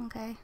Okay.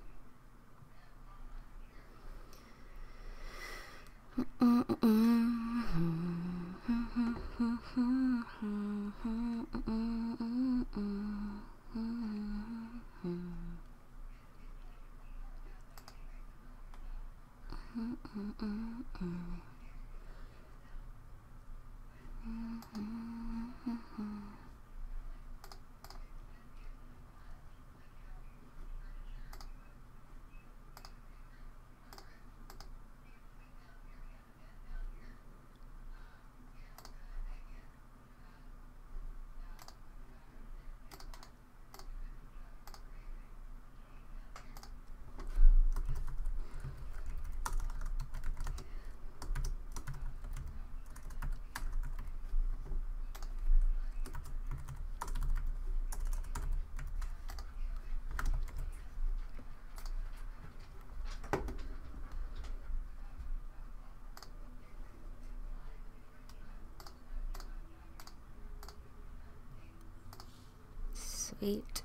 Sweet.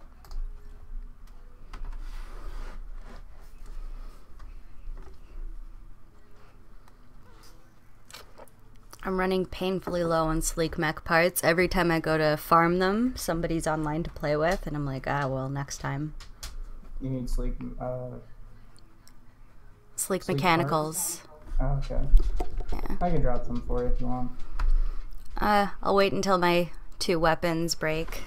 I'm running painfully low on sleek mech parts. Every time I go to farm them, somebody's online to play with, and I'm like, ah, well, next time. You need sleek mechanicals. Oh, okay. Yeah. I can drop them for you if you want. I'll wait until my 2 weapons break.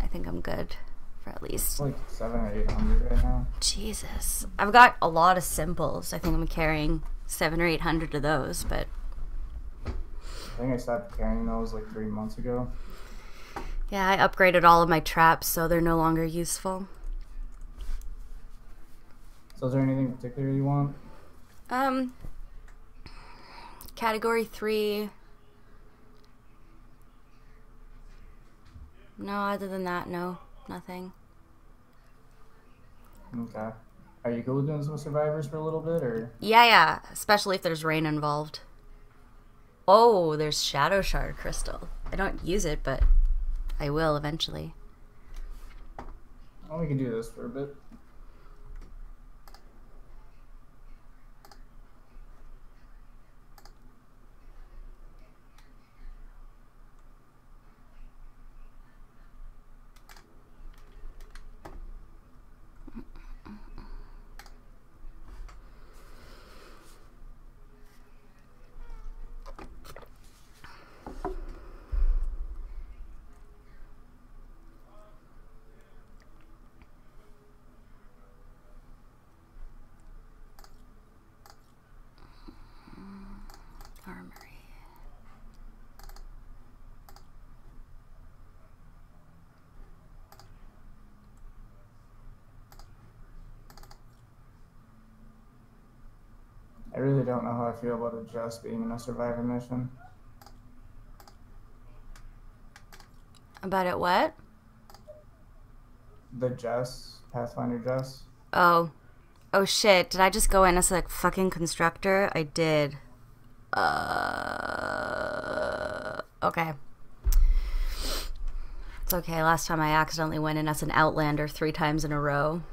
I think I'm good for at least. It's like 700 or 800 right now. Jesus. I've got a lot of simples. I think I'm carrying 700 or 800 of those, but I think I stopped carrying those like 3 months ago. yeah, I upgraded all of my traps, so they're no longer useful. So is there anything particular you want? Category 3. No, other than that, no. Nothing. Okay. Are you cool with doing some survivors for a little bit, or? Yeah. Especially if there's rain involved. Oh, there's Shadow Shard Crystal. I don't use it, but I will eventually. Well, we can do this for a bit. Armory. I really don't know how I feel about it just being in a survivor mission. About it what? The Jess, Pathfinder Jess. Oh shit, did I just go in as a fucking constructor? I did. Okay. It's okay, last time I accidentally went in as an Outlander 3 times in a row.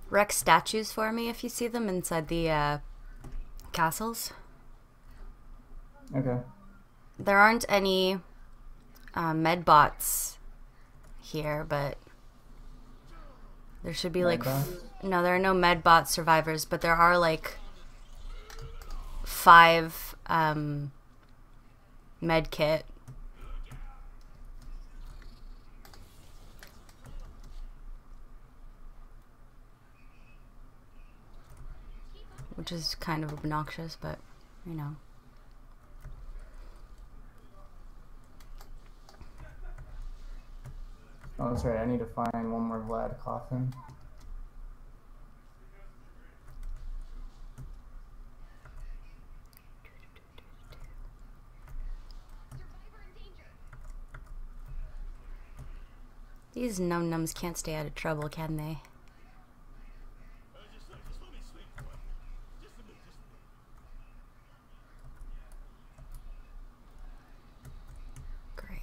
Wreck statues for me if you see them inside the castles. Okay. There aren't any med bots here, but there should be like no, there are no med bot survivors, but there are like 5 med kit. Which is kind of obnoxious, but you know. Oh, that's right. I need to find one more Vlad coffin. These num-nums can't stay out of trouble, can they? Great.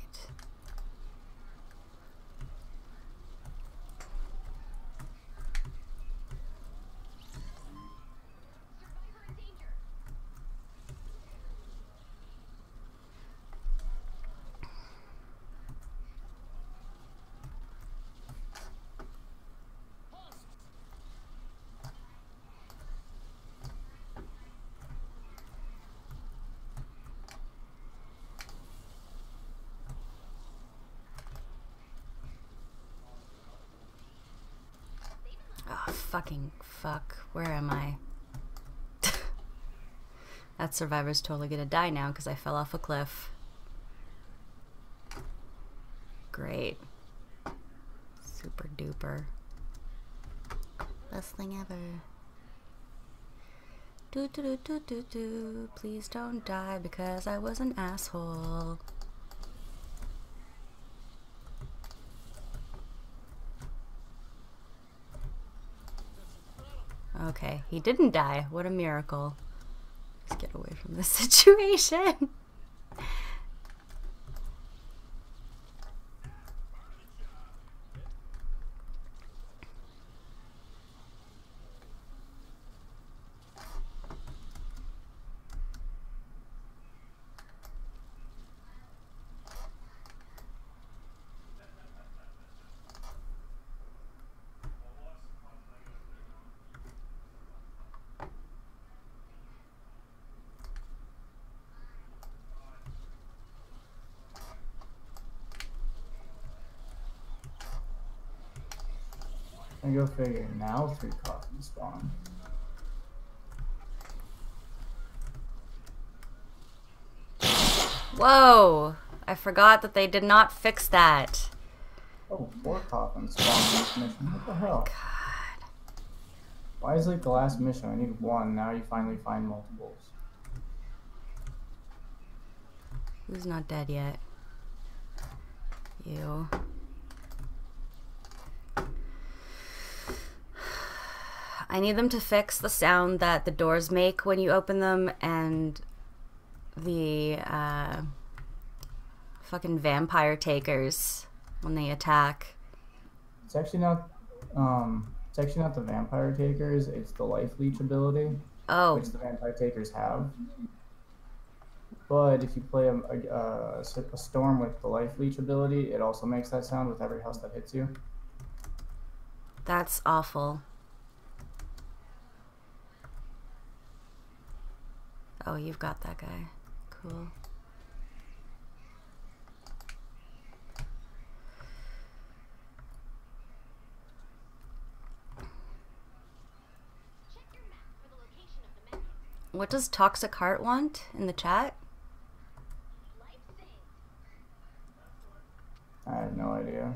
Oh, fucking fuck. Where am I? That survivor's totally gonna die now because I fell off a cliff. Great. Super duper. Best thing ever. Do do do do do do. Please don't die because I was an asshole. Okay, he didn't die. What a miracle. Let's get away from this situation. I go figure. Now 3 coffins spawn. Whoa! I forgot that they did not fix that. Oh, 4 coffins spawn in this mission. What the hell? God. Why is like the last mission? I need 1. Now you finally find multiples. Who's not dead yet? You. I need them to fix the sound that the doors make when you open them and the fucking vampire takers when they attack. It's actually not the vampire takers, it's the life leech ability. Oh. Which the vampire takers have. But if you play a storm with the life leech ability, it also makes that sound with every house that hits you. That's awful. Oh, you've got that guy. Cool. What does Toxic Heart want in the chat? I have no idea.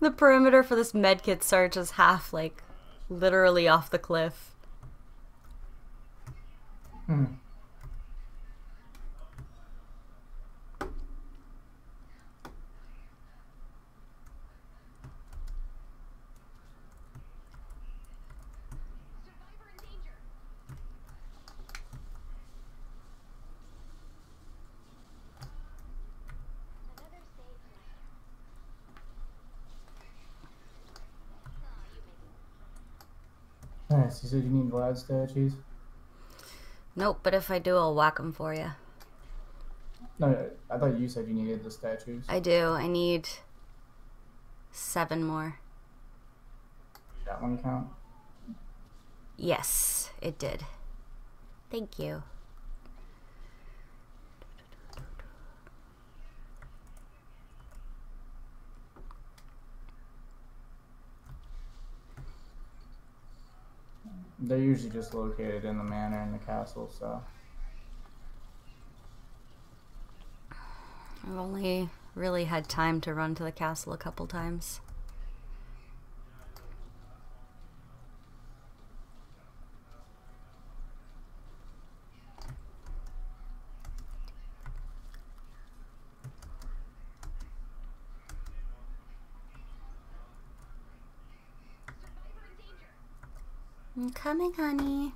The perimeter for this medkit search is half, like, literally off the cliff. Hmm. Nice. You said you need Vlad statues? Nope, but if I do, I'll whack them for you. No, I thought you said you needed the statues. I do. I need 7 more. That one count? Yes, it did. Thank you. They're usually just located in the manor and the castle, so. I've only really had time to run to the castle a couple times. I'm coming, honey.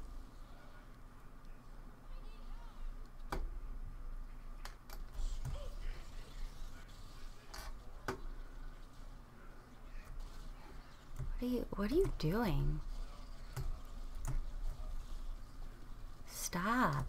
What are you doing? Stop.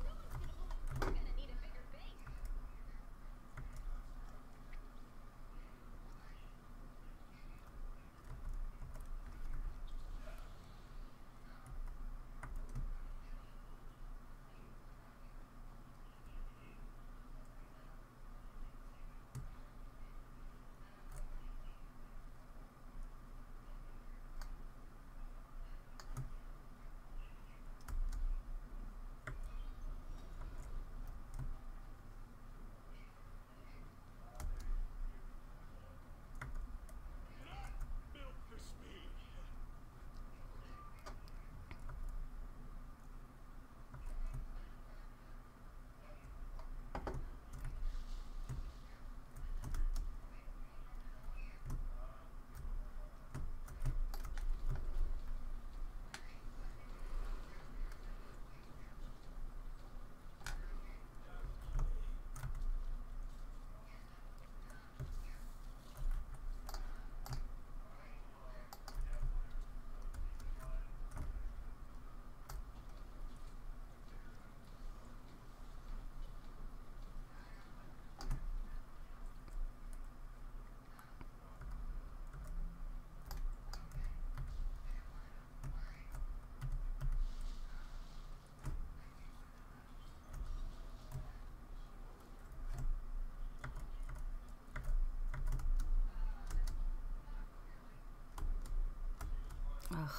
Ugh,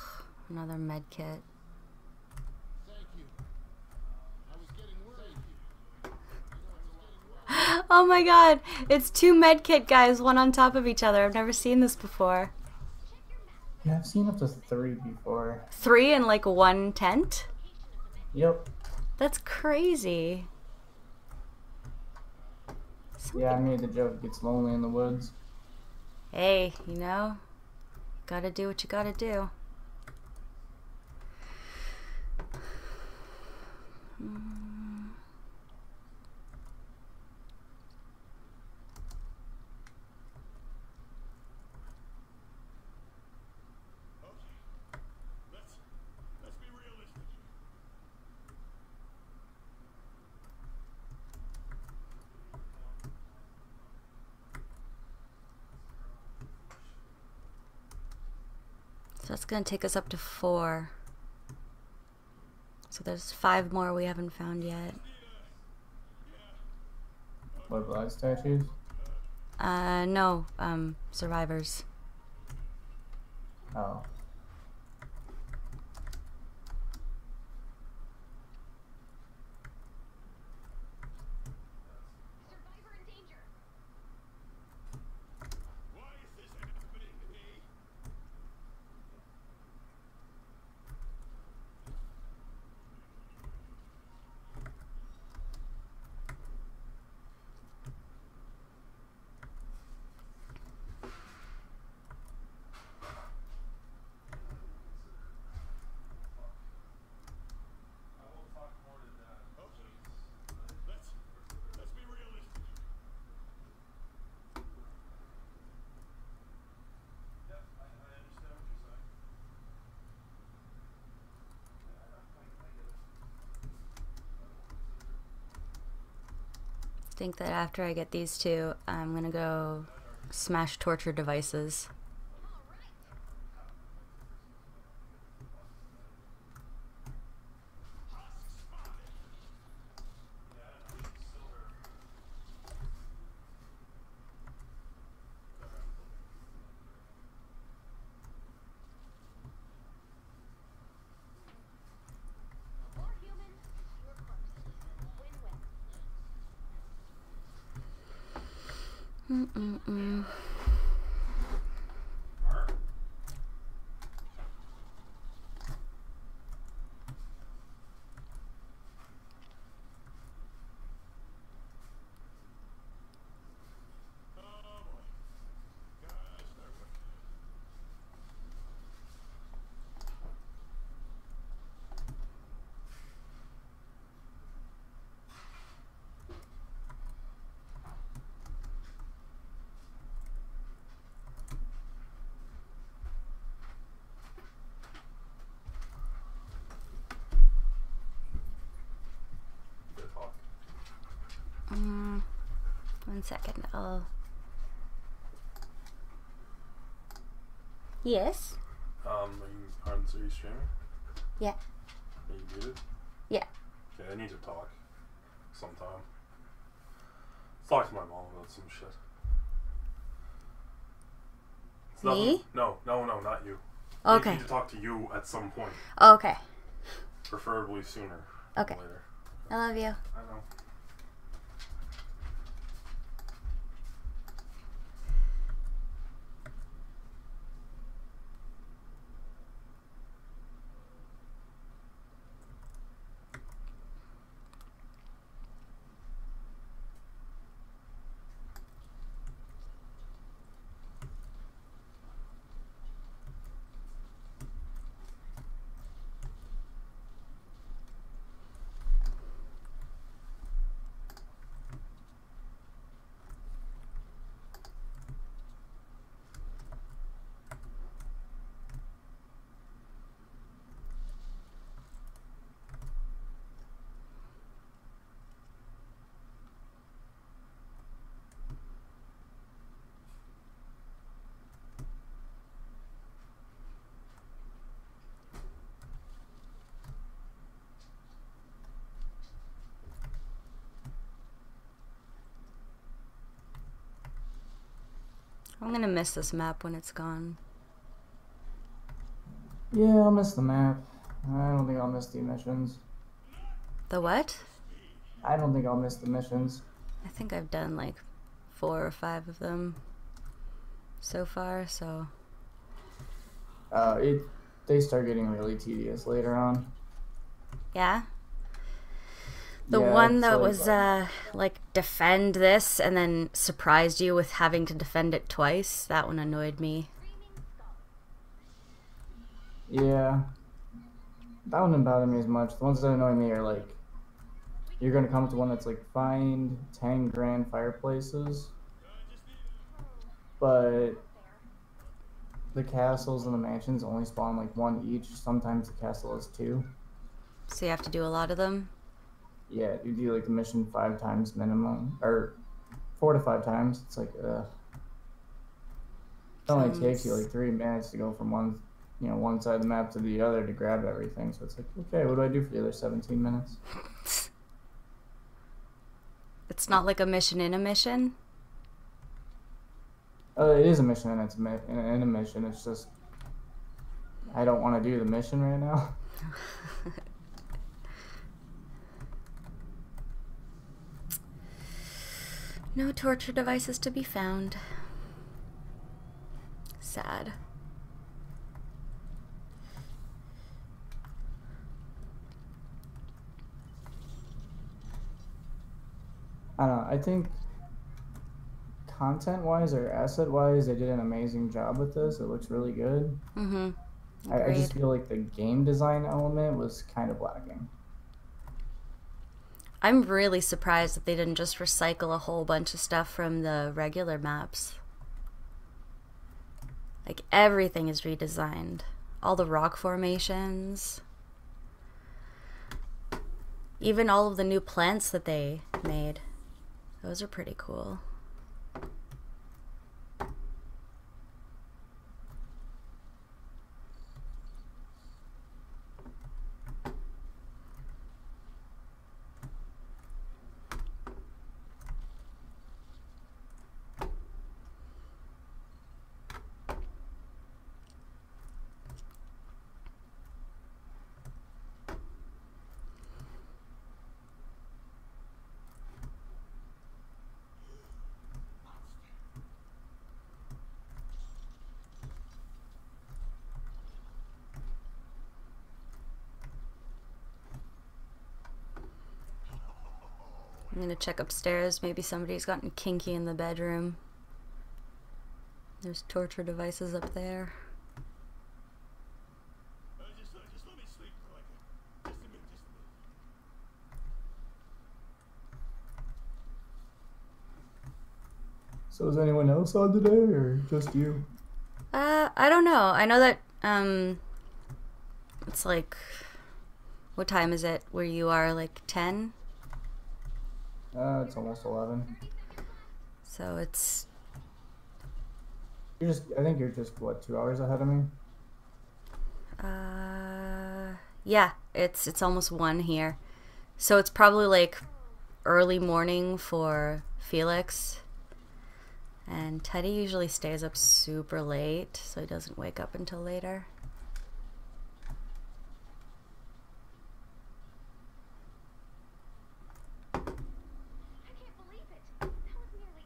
another med kit. Oh my god, it's 2 med kit guys, one on top of each other. I've never seen this before. Yeah, I've seen up to 3 before. 3 in like 1 tent? Yep. That's crazy. Yeah, I made the joke, it gets lonely in the woods. Hey, you know, gotta do what you gotta do. So that's gonna take us up to 4. So there's 5 more we haven't found yet. What, Vlad statues? No, survivors. Oh. think that after I get these two, I'm gonna go smash torture devices. Mm-mm-mm. One second. Yes. Are you streaming? Yeah. Are you muted? Yeah. Okay, I need to talk sometime. Talk to my mom about some shit. It's Me? No, not you. Okay. I need to talk to you at some point. Okay. Preferably sooner. Okay. Than later. I love you. I know. I'm gonna miss this map when it's gone. Yeah, I'll miss the map. I don't think I'll miss the missions. The what? I don't think I'll miss the missions. I think I've done like 4 or 5 of them so far, so... They start getting really tedious later on. Yeah? The Yeah, one that like, was, like, defend this and then surprised you with having to defend it twice, that one annoyed me. Yeah. That one didn't bother me as much. The ones that annoy me are, like, you're gonna come to one that's, like, find 10 grand fireplaces, but the castles and the mansions only spawn, like, 1 each. Sometimes the castle has 2. So you have to do a lot of them? Yeah, you do like the mission 5 times minimum, or 4 to 5 times. It's like, it only takes you like 3 minutes to go from one side of the map to the other to grab everything. So it's like, okay, what do I do for the other 17 minutes? It's not like a mission in a mission? It is a mission, and it's in a mission. It's just I don't want to do the mission right now. No torture devices to be found. Sad. I don't know. I think content-wise or asset-wise, they did an amazing job with this. It looks really good. Mm-hmm. I just feel like the game design element was kind of lacking. I'm really surprised that they didn't just recycle a whole bunch of stuff from the regular maps. Like, everything is redesigned. All the rock formations. Even all of the new plants that they made. Those are pretty cool. I'm gonna check upstairs. Maybe somebody's gotten kinky in the bedroom. There's torture devices up there. Just let me sleep for like just a minute. So is anyone else on today, or just you? I don't know. I know that, it's like, what time is it where you are, like 10? It's almost 11. So it's, I think you're just, what, 2 hours ahead of me? yeah, it's almost 1 here. So it's probably like early morning for Felix. And Teddy usually stays up super late, so he doesn't wake up until later. I can't believe it. That was nearly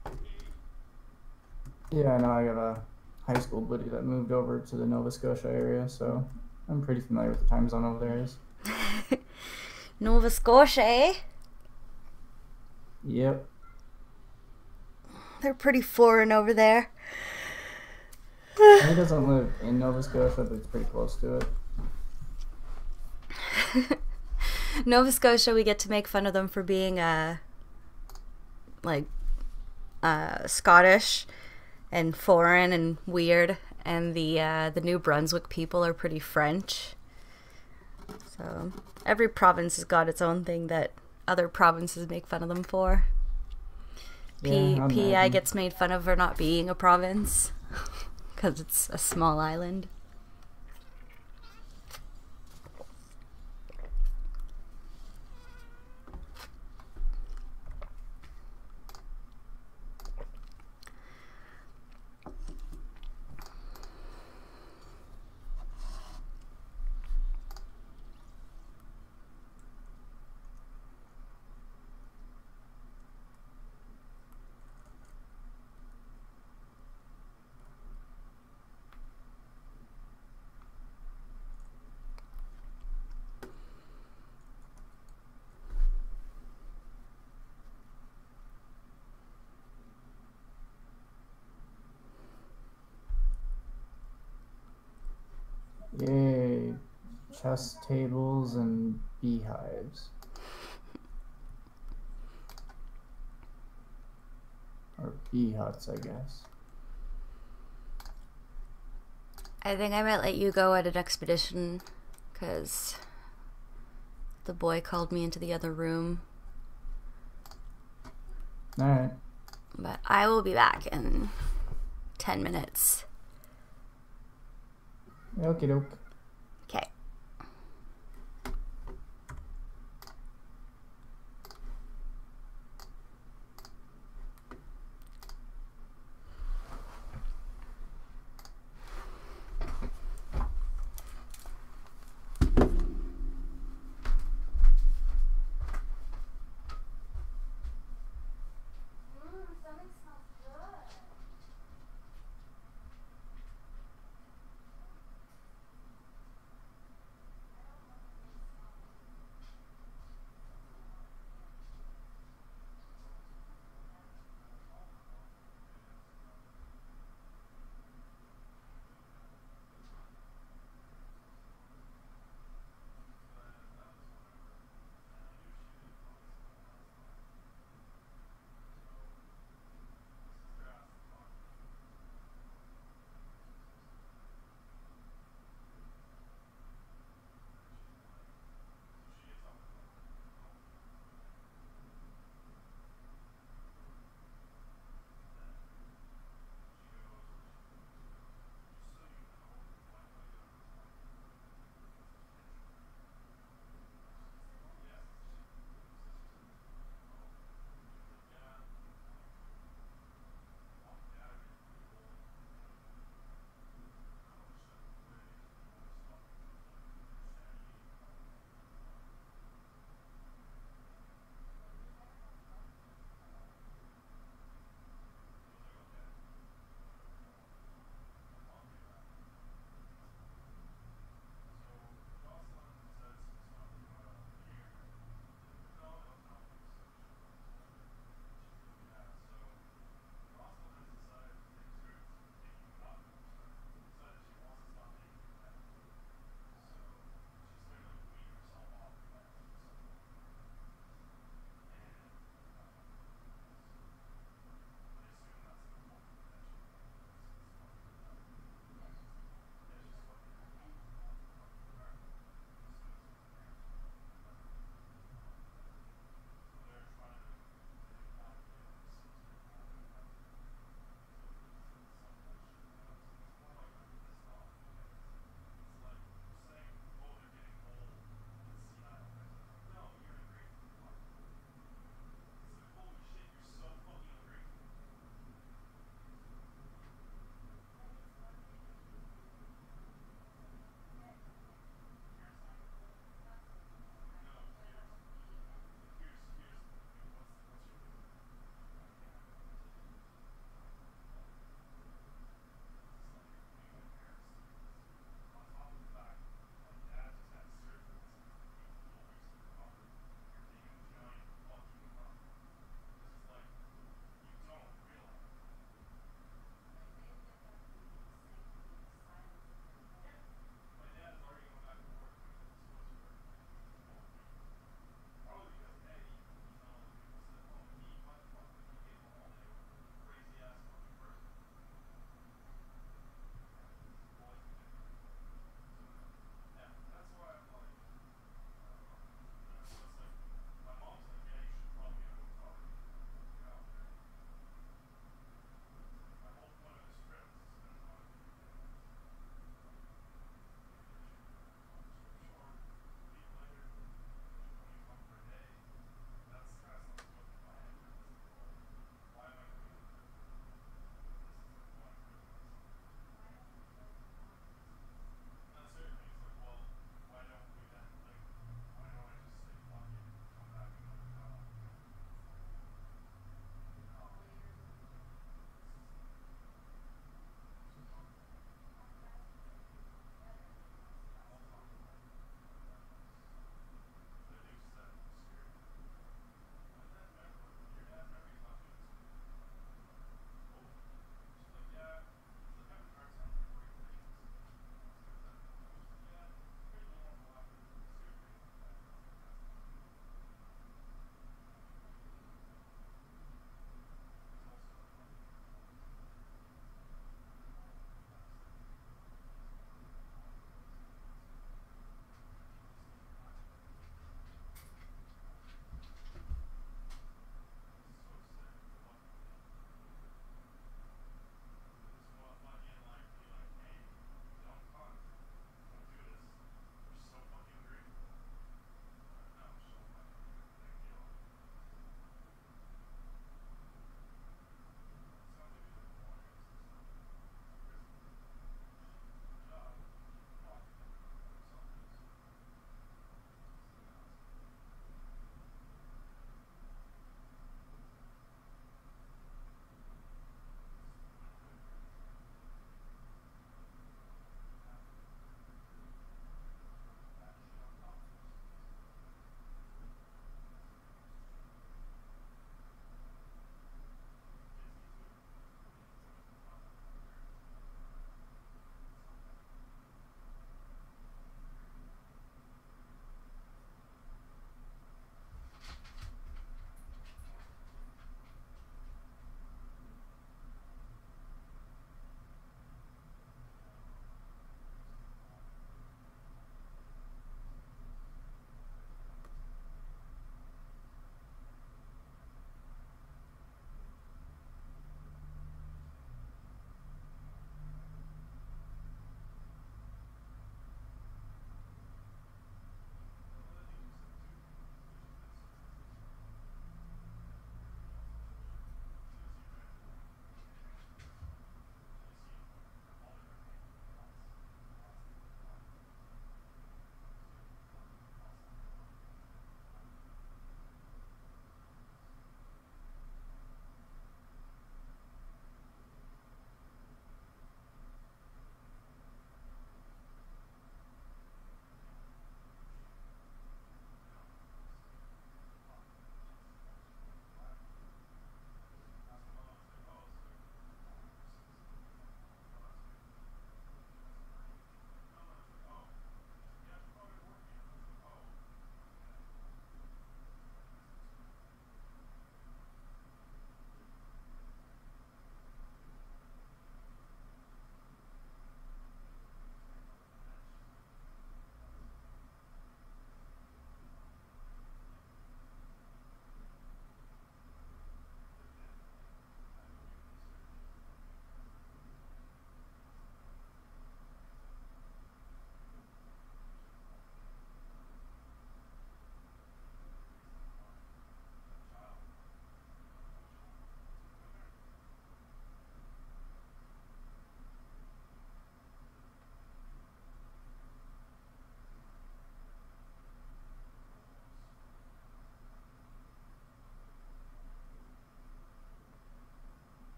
everyone. Yeah, I know. I got a high school buddy that moved over to the Nova Scotia area, so I'm pretty familiar with the time zone over there is. Nova Scotia, eh? Yep. They're pretty foreign over there. He doesn't live in Nova Scotia, but it's pretty close to it. Nova Scotia, we get to make fun of them for being Scottish and foreign and weird, and the New Brunswick people are pretty French. So every province has got its own thing that other provinces make fun of them for. PEI gets made fun of for not being a province because it's a small island. Yay. Chess tables and beehives. Or bee huts, I guess. I think I might let you go at an expedition because the boy called me into the other room. Alright. But I will be back in 10 minutes. Okie doke. Okay.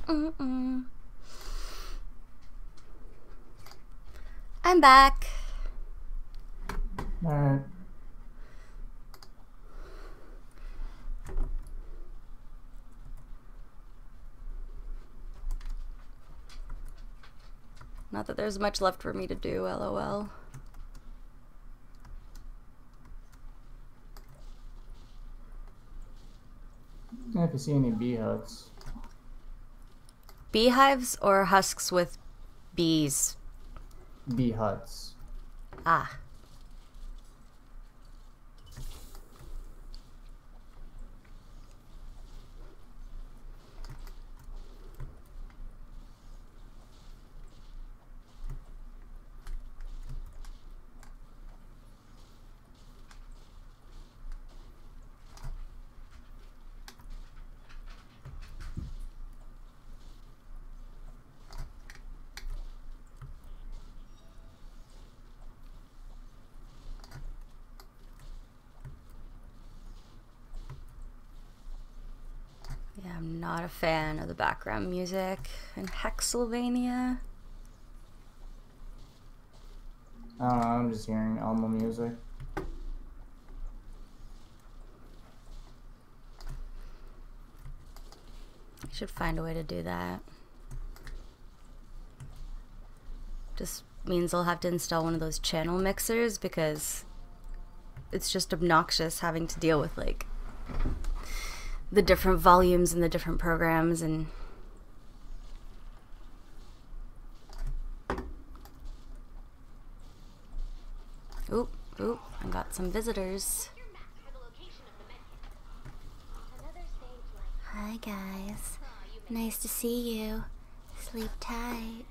I'm back. Alright. Not that there's much left for me to do, lol. If you see any bee huts. Beehives or husks with bees? Bee huts. Ah. Yeah, I'm not a fan of the background music in Hexylvania. I don't know, I'm just hearing Elmo music. I should find a way to do that. Just means I'll have to install one of those channel mixers because it's just obnoxious having to deal with like the different volumes and the different programs and oop, I got some visitors. Your map for the location of the medkit. Another stage like. Hi guys. Oh, you made Nice to see you. Sleep tight.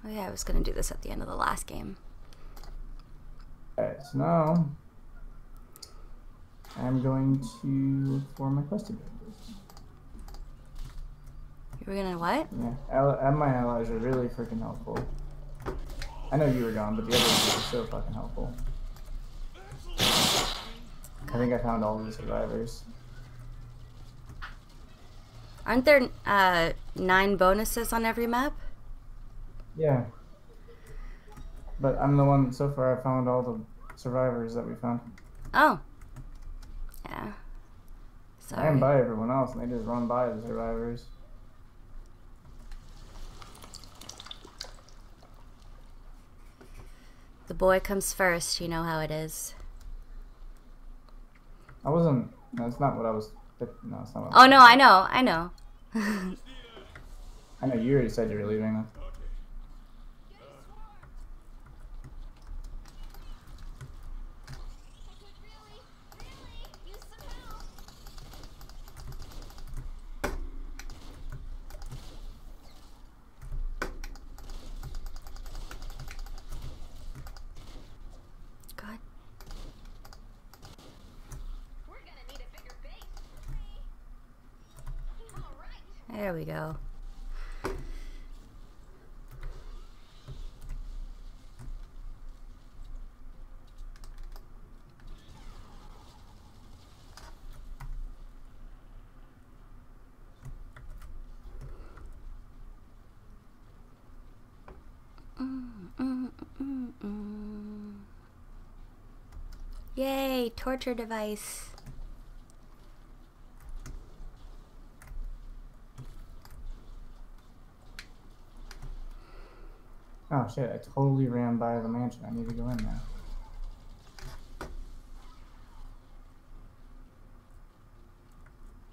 Oh yeah, I was gonna do this at the end of the last game. Alright, so now I'm going to look for my quest objectives. You were gonna what? Yeah, and my allies are really freaking helpful. I know you were gone, but the others are so fucking helpful. I think I found all of the survivors. Aren't there 9 bonuses on every map? Yeah. But I'm the one, so far I found all the survivors that we found. Oh. Yeah. I Sorry. am by everyone else, and they just run by the survivors. The boy comes first, you know how it is. I wasn't, that's not what I was, no, it's not what Oh no, I know. I know you already said you were leaving. Okay. Really? Use some help. God. We're gonna need a bigger base. All right. There we go. Yay, torture device. Oh shit, I totally ran by the mansion. I need to go in now.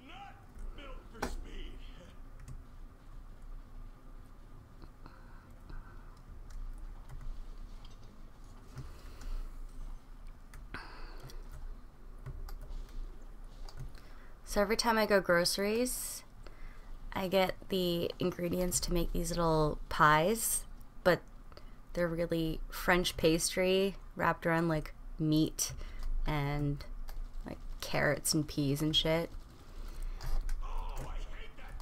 Not built for speed. So every time I go groceries, I get the ingredients to make these little pies, but they're really French pastry wrapped around like meat and like carrots and peas and shit.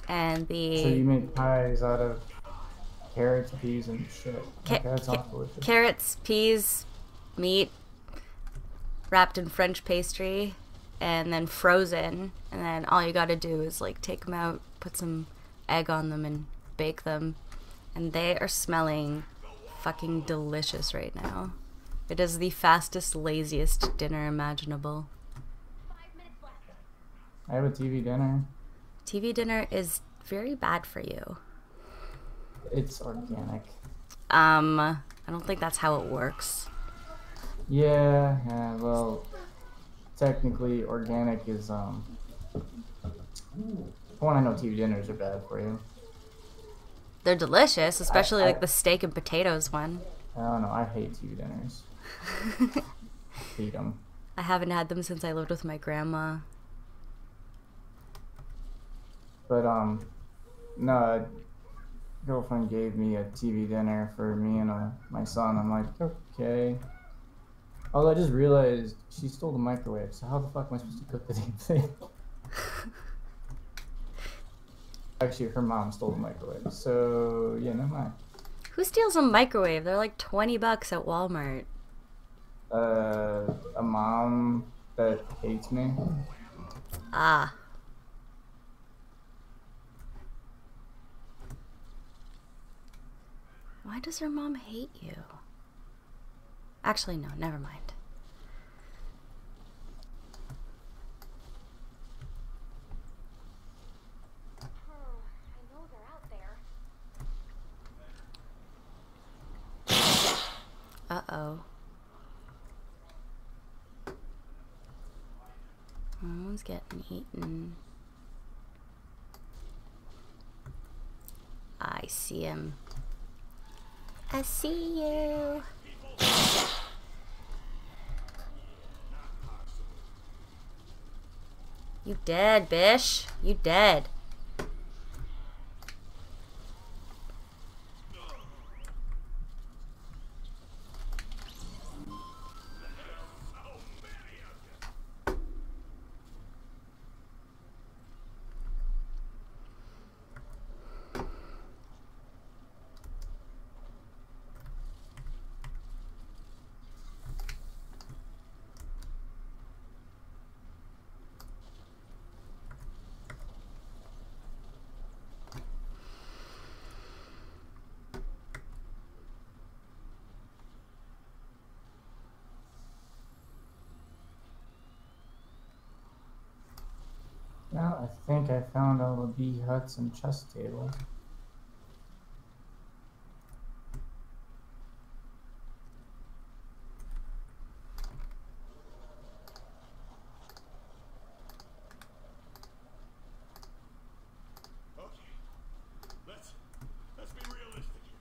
And So you the make pies out of carrots, peas, and shit. Okay, that sounds delicious. carrots, peas, meat wrapped in French pastry and then frozen. And then all you gotta do is like take them out, put some egg on them, and bake them. And they are smelling fucking delicious right now. It is the fastest, laziest dinner imaginable. 5 minutes left. I have a TV dinner. TV dinner is very bad for you. It's organic. I don't think that's how it works. Yeah, well, technically organic is, for one, I know TV dinners are bad for you. They're delicious, especially like the steak and potatoes one. I don't know, I hate TV dinners. Hate them. I haven't had them since I lived with my grandma. But, no, a girlfriend gave me a TV dinner for me and my son. I'm like, okay. Although I just realized she stole the microwave, so how the fuck am I supposed to cook the damn thing? Actually, her mom stole the microwave, so yeah, never mind. Who steals a microwave? They're like $20 at Walmart. A mom that hates me. Ah. Why does her mom hate you? Actually, no, never mind. I know they're out there. Uh-oh. Someone's getting eaten. I see him. I see you. You dead, bish. You dead. Now I think I found all the bee huts and chest tables. Okay. Let's be realistic here.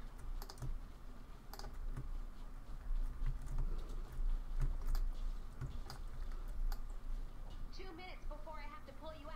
Two minutes before I have to pull you out.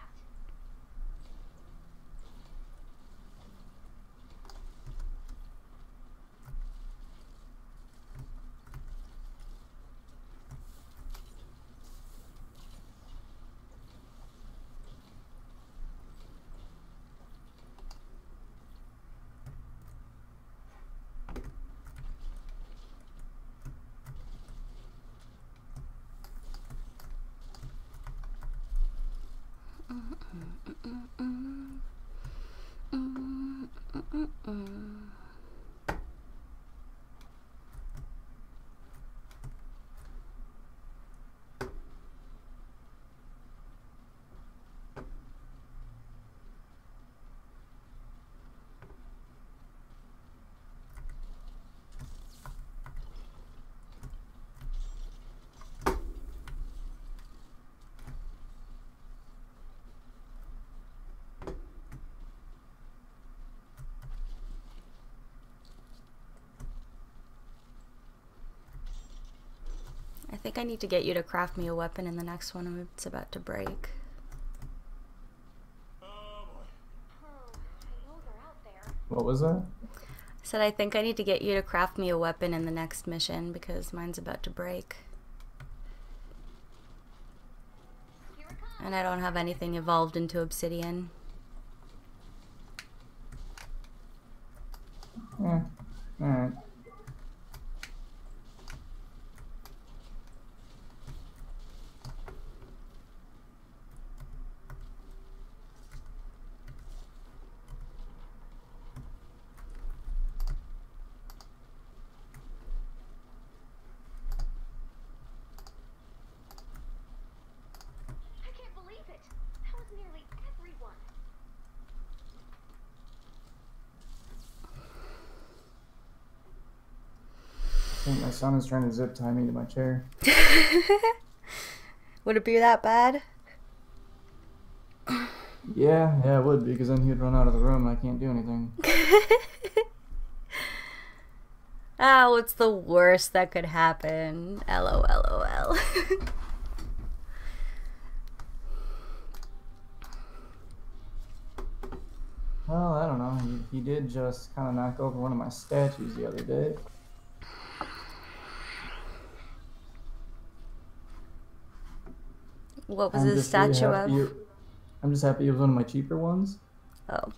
I think I need to get you to craft me a weapon in the next one. It's about to break. Oh boy. I know they're out there. What was that? Said I think I need to get you to craft me a weapon in the next mission because mine's about to break. Here it comes. And I don't have anything evolved into obsidian. Yeah. Alright. I can't believe it. That was nearly everyone. I think my son is trying to zip tie me to my chair. Would it be that bad? Yeah, it would be, because then he'd run out of the room and I can't do anything. Oh, what's the worst that could happen? LOLOL. Well, I don't know. He did just kind of knock over one of my statues the other day. What was I'm his just really statue happy of? I'm just happy it was one of my cheaper ones. Oh.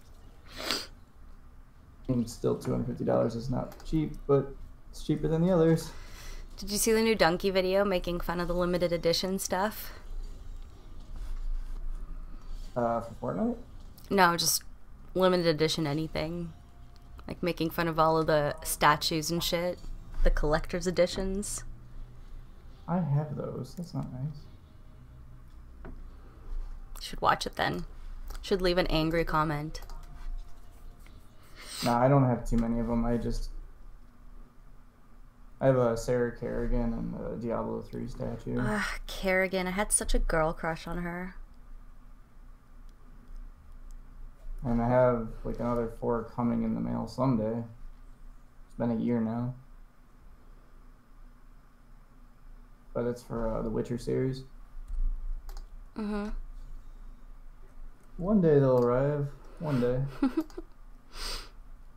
And still $250 is not cheap, but it's cheaper than the others. Did you see the new Donkey video making fun of the limited edition stuff? For Fortnite? No, just limited edition anything. Like making fun of all of the statues and shit. The collector's editions. I have those. That's not nice. Should watch it then. Should leave an angry comment. Nah, I don't have too many of them. I have a Sarah Kerrigan and a Diablo 3 statue. Ugh, Kerrigan. I had such a girl crush on her. And I have like another 4 coming in the mail someday. It's been a year now. But it's for the Witcher series. Mm-hmm. One day they'll arrive. One day.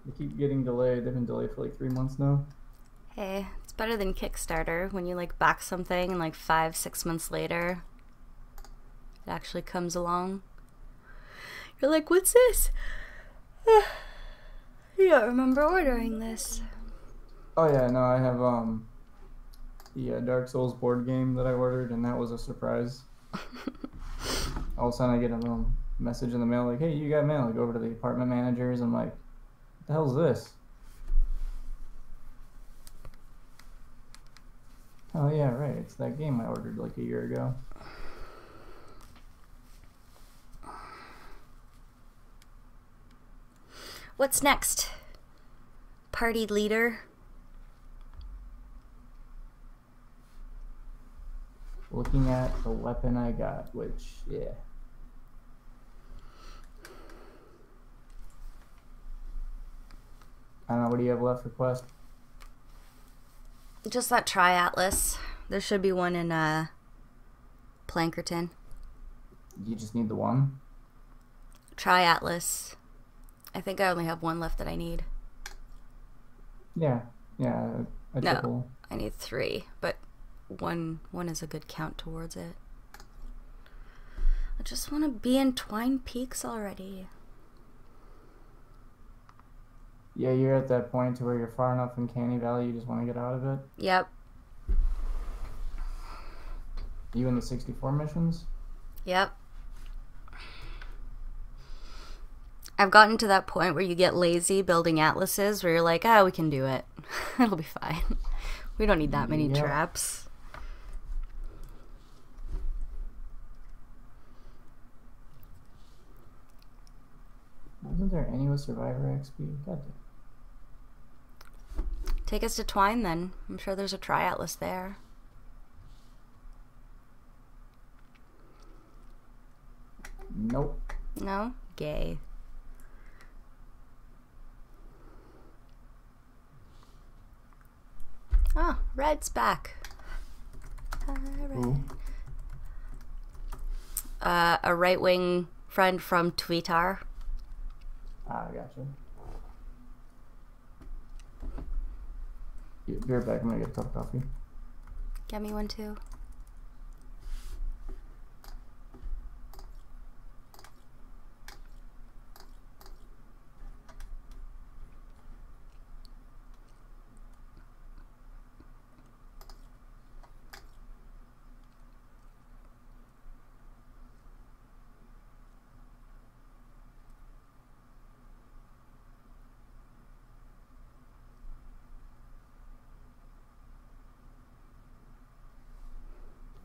They keep getting delayed. They've been delayed for like 3 months now. Hey, it's better than Kickstarter when you like back something and like 5-6 months later it actually comes along. You're like, what's this? You don't remember ordering this. Oh yeah, no, I have the Dark Souls board game that I ordered, and that was a surprise. All of a sudden I get a little message in the mail like, hey, you got mail. I go over to the apartment managers. I'm like, what the hell's this? Oh yeah, right. It's that game I ordered like a year ago. What's next? Party leader? Looking at the weapon I got, which, yeah. I don't know, what do you have left for Quest? Just that Tri-Atlas. There should be one in Plankerton. You just need the one? Tri-Atlas. I think I only have one left that I need. Yeah, a No. triple. I need 3, but one is a good count towards it. I just want to be in Twine Peaks already. Yeah, you're at that point to where you're far enough in Canny Valley, you just want to get out of it. Yep. You in the 64 missions? Yep. I've gotten to that point where you get lazy building atlases where you're like, we can do it. It'll be fine. We don't need that many Yep. traps. Wasn't there any with Survivor XP? God damn. Take us to Twine then. I'm sure there's a Tri-Atlas there. Nope. No? Gay. Oh, Red's back. Hi, Red. Who? A right-wing friend from Twitter. Ah, I gotcha. Be right back. I'm gonna get a cup of coffee. Get me one too.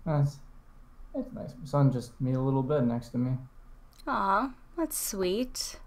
That's it's nice. My son just made a little bed next to me. Aw, that's sweet.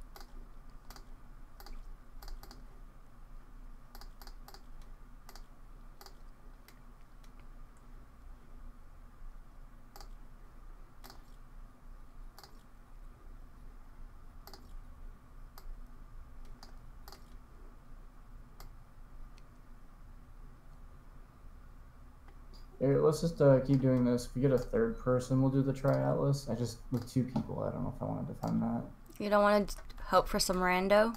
Hey, let's just keep doing this. If we get a third person, we'll do the Tri-Atlas. With 2 people, I don't know if I want to defend that. You don't want to hope for some rando?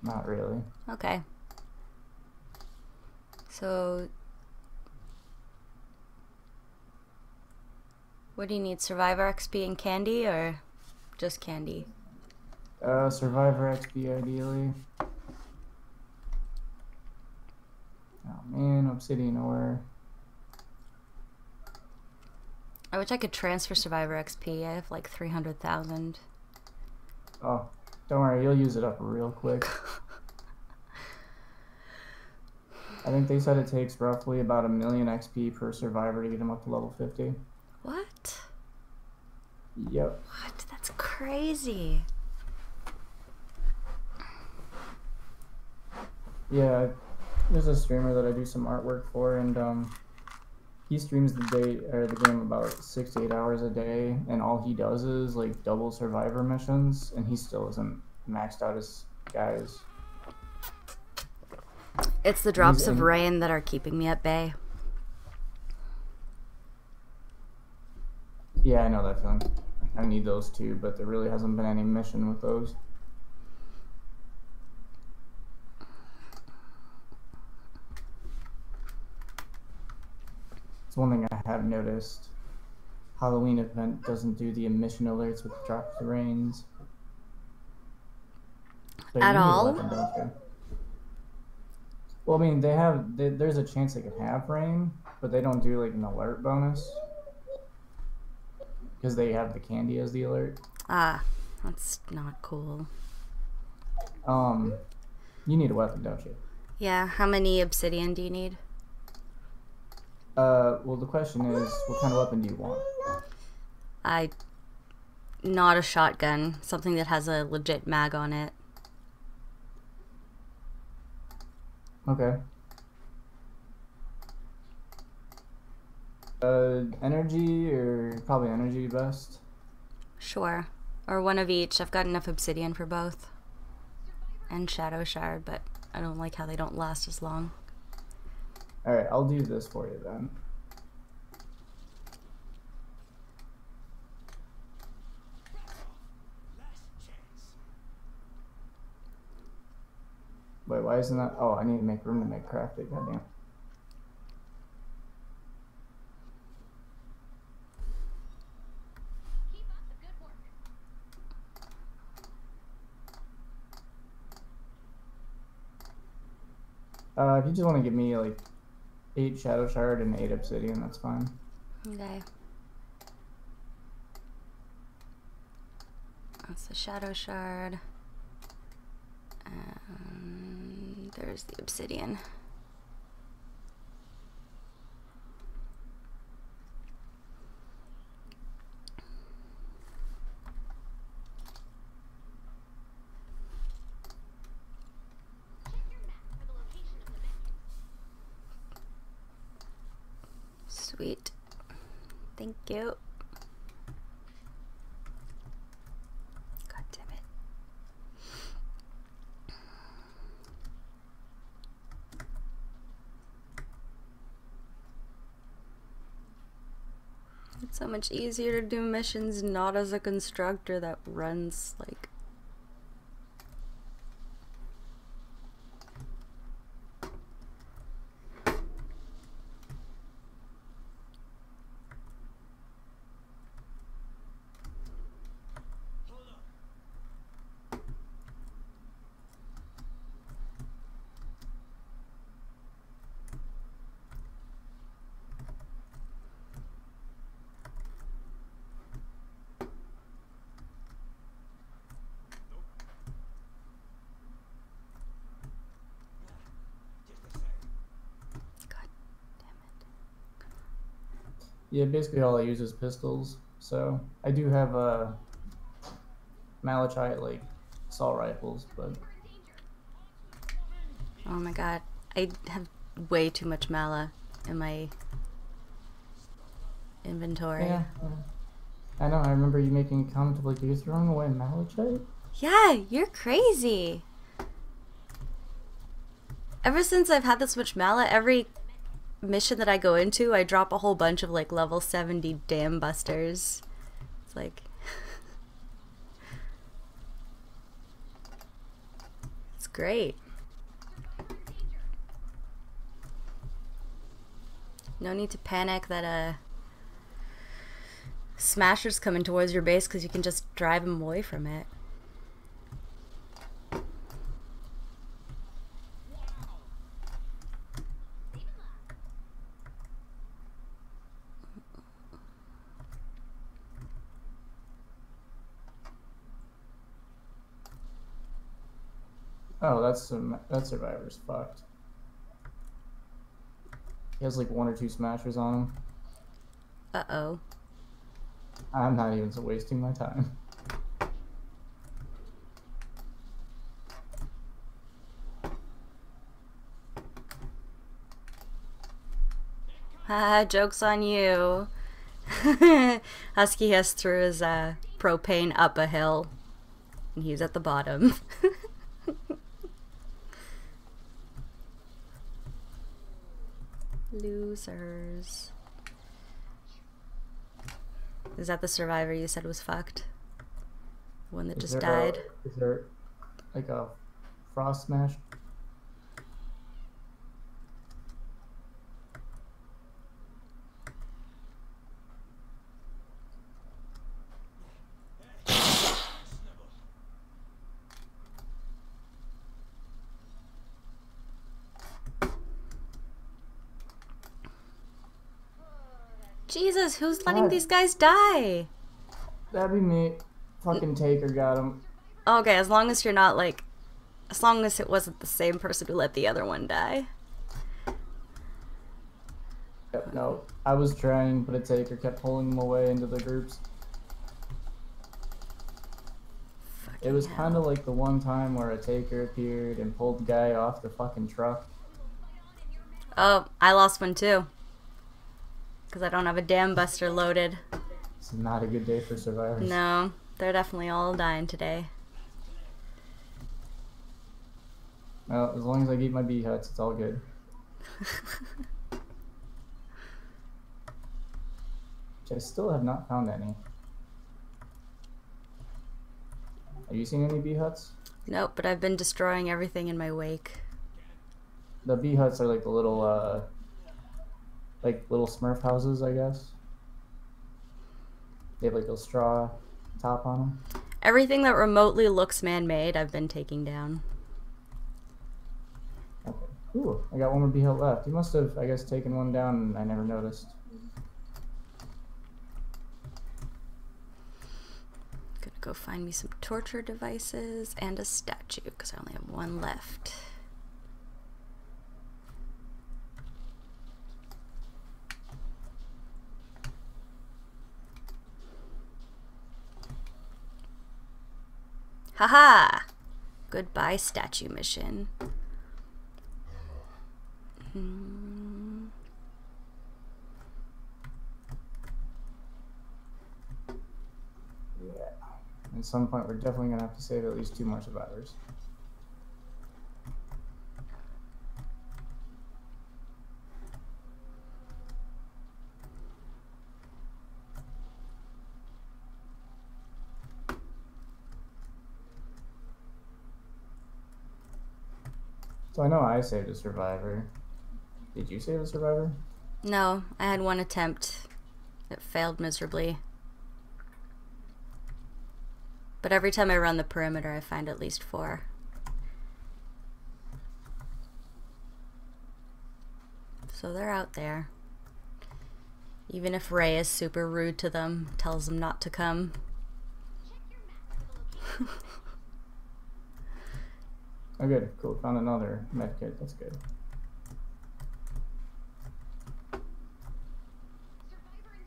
Not really. Okay. So, what do you need? Survivor XP and candy, or just candy? Survivor XP ideally. Oh man, Obsidian ore. I wish I could transfer Survivor XP. I have like 300,000. Oh, don't worry, you'll use it up real quick. I think they said it takes roughly about 1,000,000 XP per survivor to get them up to level 50. What? Yep. What? That's crazy. Yeah, there's a streamer that I do some artwork for, and he streams the game about 6 to 8 hours a day, and all he does is like double survivor missions, and he still isn't maxed out as guys. It's the drops of rain that are keeping me at bay. Yeah, I know that feeling. I need those too, but there really hasn't been any mission with those. It's one thing I have noticed. Halloween event doesn't do the emission alerts with drops of rains. So At you need a all? weapon, don't you? Well, I mean, there's a chance they could have rain, but they don't do like an alert bonus. Because they have the candy as the alert. Ah, that's not cool. You need a weapon, don't you? Yeah, how many obsidian do you need? Well, the question is, what kind of weapon do you want? Not a shotgun. Something that has a legit mag on it. Okay. Energy, or probably energy best? Sure. Or one of each. I've got enough obsidian for both. And shadow shard, but I don't like how they don't last as long. Alright, I'll do this for you then. Last chance. Wait, why isn't that? Oh, I need to make room to make crafted, goddamn. Keep up the good work. If you just want to give me like 8 shadow shard and 8 obsidian, that's fine. Okay. That's the shadow shard. And there's the obsidian. Check your map for the location of the medkit. Sweet. Thank you. God damn it. It's so much easier to do missions not as a constructor that runs like Yeah, basically all I use is pistols. So I do have malachite like assault rifles, but Oh my god. I have way too much mala in my inventory. yeah. I know. I remember you making a comment of like you're throwing away malachite. Yeah, you're crazy. Ever since I've had this much mala, every mission that I go into, I drop a whole bunch of like level 70 dam busters. It's like it's great. No need to panic that Smasher's coming towards your base because you can just drive him away from it. Oh, that survivor's fucked. He has like 1 or 2 smashers on him. Uh-oh. I'm not even wasting my time. Haha, joke's on you. Husky has threw his propane up a hill. And he's at the bottom. Losers. Is that the survivor you said was fucked? The one that Is just there died? Is there like a frost smash? Jesus, who's letting God. these guys die? That'd be me. Fucking Taker got him. Okay, as long as you're not like... As long as it wasn't the same person who let the other one die. Yep, no, I was trying, but a Taker kept pulling him away into the groups. It was kind of like the one time where a Taker appeared and pulled the guy off the fucking truck. Oh, I lost one too. Because I don't have a dam buster loaded. It's not a good day for survivors. No, they're definitely all dying today. Well, as long as I get my bee huts, it's all good. Which I still have not found any. Have you seen any bee huts? Nope, but I've been destroying everything in my wake. The bee huts are like the little, little Smurf houses, I guess. They have like a straw top on them. Everything that remotely looks man-made, I've been taking down. Okay. Ooh, I got one more bee hut left. You must have, I guess, taken one down and I never noticed. Gonna go find me some torture devices and a statue, because I only have one left. Haha! Goodbye, statue mission. Yeah. At some point, we're definitely gonna have to save at least 2 more survivors. So I know I saved a survivor. Did you save a survivor? No, I had one attempt. It failed miserably. But every time I run the perimeter, I find at least 4. So they're out there. Even if Ray is super rude to them, tells them not to come. Oh good, cool, found another medkit, that's good. Survivor in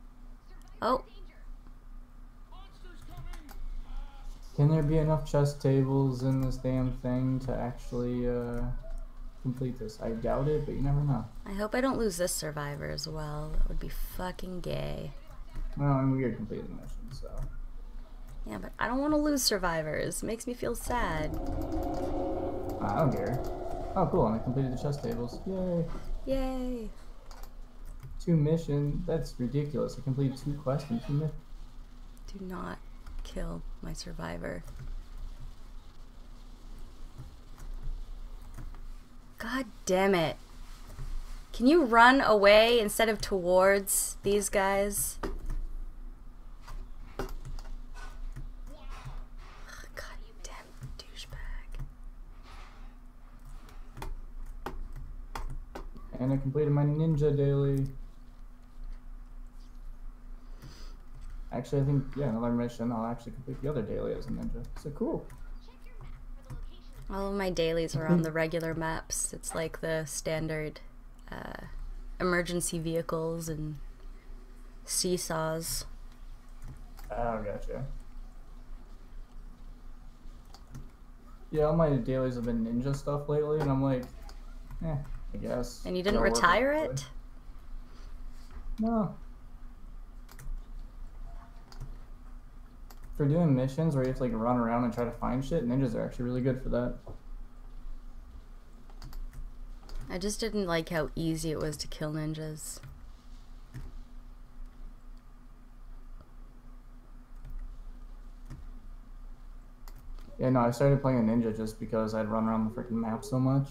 Oh, Monsters coming! Can there be enough chess tables in this damn thing to actually complete this? I doubt it, but you never know. I hope I don't lose this survivor as well. That would be fucking gay. Well, I mean, we already completed the mission, so. Yeah, but I don't want to lose survivors. It makes me feel sad. I don't care. Oh, cool, and I completed the chess tables. Yay! Yay. 2 missions? That's ridiculous. I completed 2 quests and 2 missions. Do not kill my survivor. God damn it. Can you run away instead of towards these guys? Ugh, God damn douchebag. And I completed my ninja daily. Actually, I think, yeah, another mission, I'll actually complete the other daily as a ninja. So cool. All of my dailies are on the regular maps. It's like the standard emergency vehicles and seesaws. Oh, gotcha. Yeah, all my dailies have been ninja stuff lately, and I'm like, I guess. And you didn't It'll work retire eventually. it? No. For doing missions where you have to like run around and try to find shit, ninjas are actually really good for that. I just didn't like how easy it was to kill ninjas. Yeah, no, I started playing a ninja just because I'd run around the freaking map so much.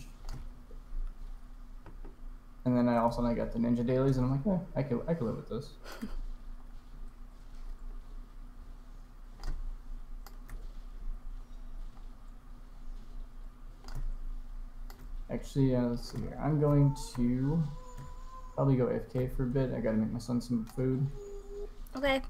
And then I got the ninja dailies, and I'm like, I could live with this. Actually, let's see here. I'm going to probably go AFK for a bit. I gotta make my son some food. Okay.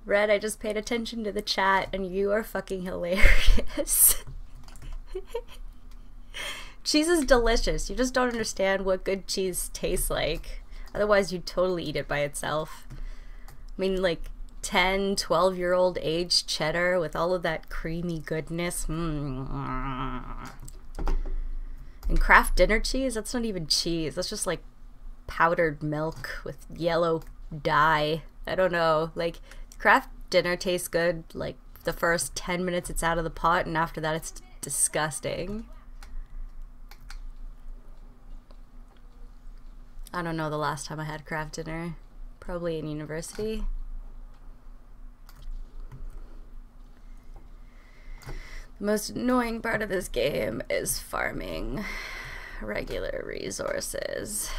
Red, I just paid attention to the chat and you are fucking hilarious. Cheese is delicious. You just don't understand what good cheese tastes like. Otherwise, you'd totally eat it by itself. I mean, like 10, 12-year-old aged cheddar with all of that creamy goodness. And Kraft dinner cheese, that's not even cheese. That's just like powdered milk with yellow dye. I don't know. Like, Kraft dinner tastes good like the first 10 minutes it's out of the pot, and after that it's disgusting. I don't know the last time I had Kraft dinner. Probably in university. The most annoying part of this game is farming regular resources.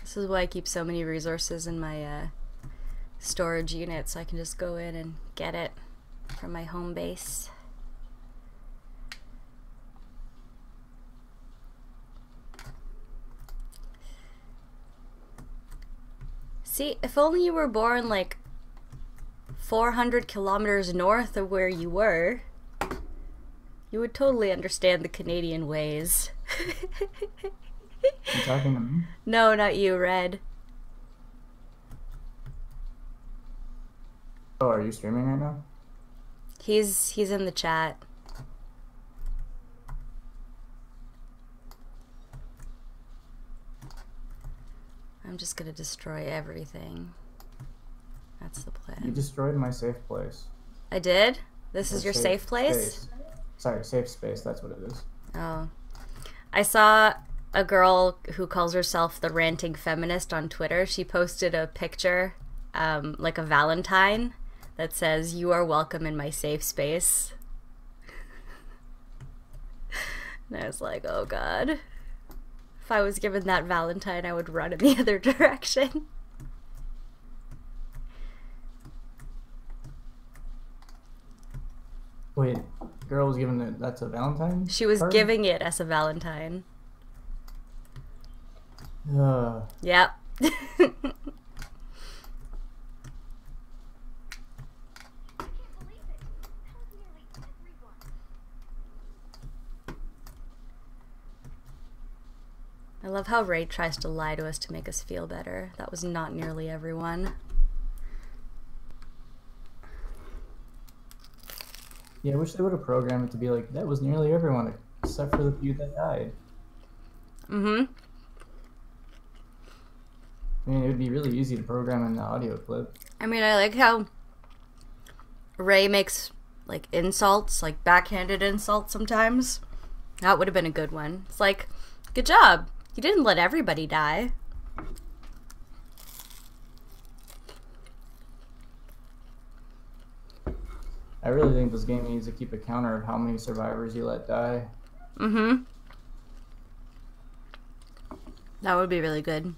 This is why I keep so many resources in my storage unit, so I can just go in and get it from my home base. See, if only you were born like 400 kilometers north of where you were, you would totally understand the Canadian ways. You talking to me? No, not you, Red. Oh, are you streaming right now? He's in the chat. I'm just gonna destroy everything. That's the You plan. destroyed my safe place. I did? This is your safe place? Space. Sorry, safe space, that's what it is. Oh. I saw a girl who calls herself the ranting feminist on Twitter. She posted a picture, like a Valentine, that says, "You are welcome in my safe space." And I was like, oh god. If I was given that Valentine, I would run in the other direction. Wait, girl was giving that to Valentine? She was card? giving it as a Valentine. Yep. I can't believe it. That was nearly everyone. I love how Ray tries to lie to us to make us feel better. That was not nearly everyone. Yeah, I wish they would have programmed it to be like, that was nearly everyone except for the few that died. Mm-hmm. I mean, it would be really easy to program in the audio clip. I mean, I like how Ray makes, like, insults, like, backhanded insults sometimes. That would have been a good one. It's like, good job. You didn't let everybody die. I really think this game needs to keep a counter of how many survivors you let die. Mm-hmm. That would be really good.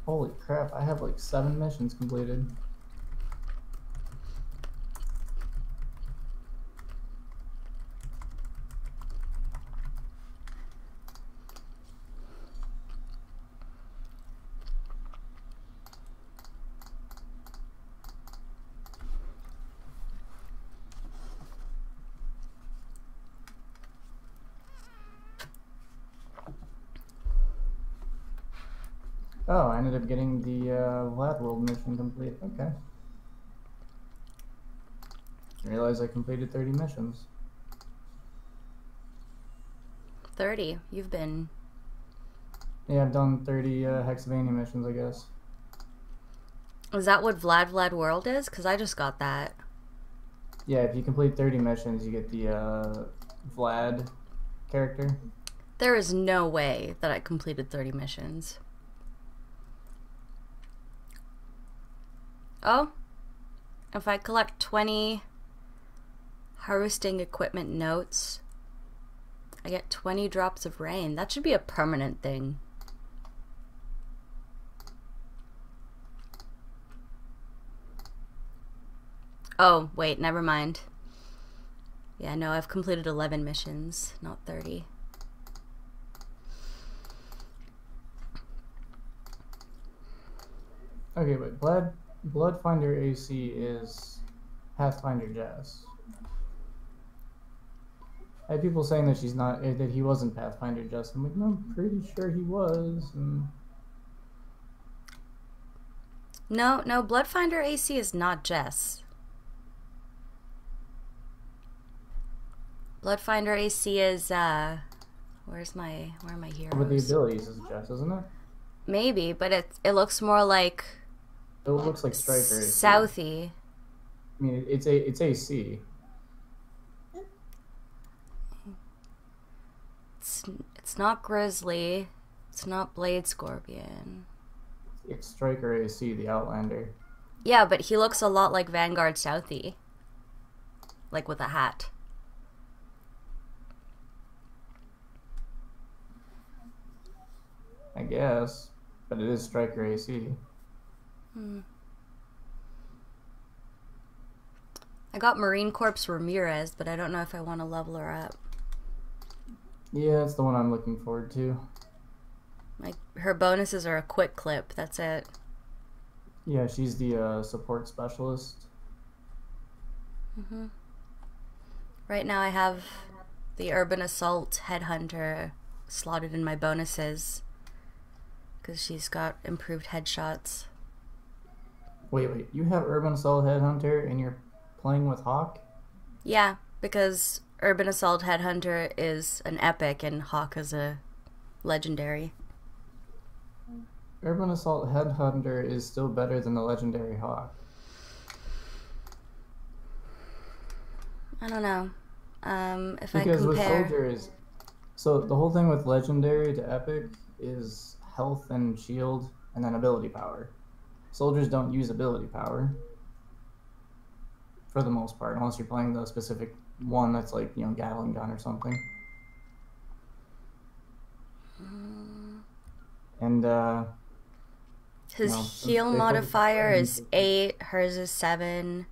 Holy crap, I have like 7 missions completed. Oh, I ended up getting the Vlad World mission complete. Okay. I realized I completed 30 missions. 30. You've been... Yeah, I've done 30 Hexavania missions, I guess. Is that what Vlad World is? Because I just got that. Yeah, if you complete 30 missions, you get the Vlad character. There is no way that I completed 30 missions. Oh, if I collect 20 harvesting equipment notes, I get 20 drops of rain. That should be a permanent thing. Oh, wait, never mind. Yeah, no, I've completed 11 missions, not 30. Okay, wait, Bloodfinder AC is Pathfinder Jess. I had people saying that she's not, that he wasn't Pathfinder Jess. I'm like, no, I'm pretty sure he was. And No, Bloodfinder AC is not Jess. Bloodfinder AC is, where are my heroes? but the abilities is Jess, isn't it? Maybe, but it looks more like It looks like Striker AC. Southie. I mean, it's AC. It's not Grizzly. It's not Blade Scorpion. It's Striker AC, the Outlander. Yeah, but he looks a lot like Vanguard Southie. Like with a hat. I guess. But it is Striker AC. I got Marine Corps Ramirez, but I don't know if I want to level her up. Yeah, that's the one I'm looking forward to. Like, her bonuses are a quick clip, that's it. Yeah, she's the support specialist. Right now I have the Urban Assault Headhunter slotted in my bonuses. Because she's got improved headshots. Wait, you have Urban Assault Headhunter and you're playing with Hawk? Yeah, because Urban Assault Headhunter is an epic and Hawk is a legendary. Urban Assault Headhunter is still better than the legendary Hawk. I don't know. If Because I with compare... soldiers, so the whole thing with legendary to epic is health and shield and then ability power. Soldiers don't use ability power for the most part, unless you're playing the specific one that's like, you know, Gatling gun or something. And His No, since heal they modifier focus- is 8, hers is 7.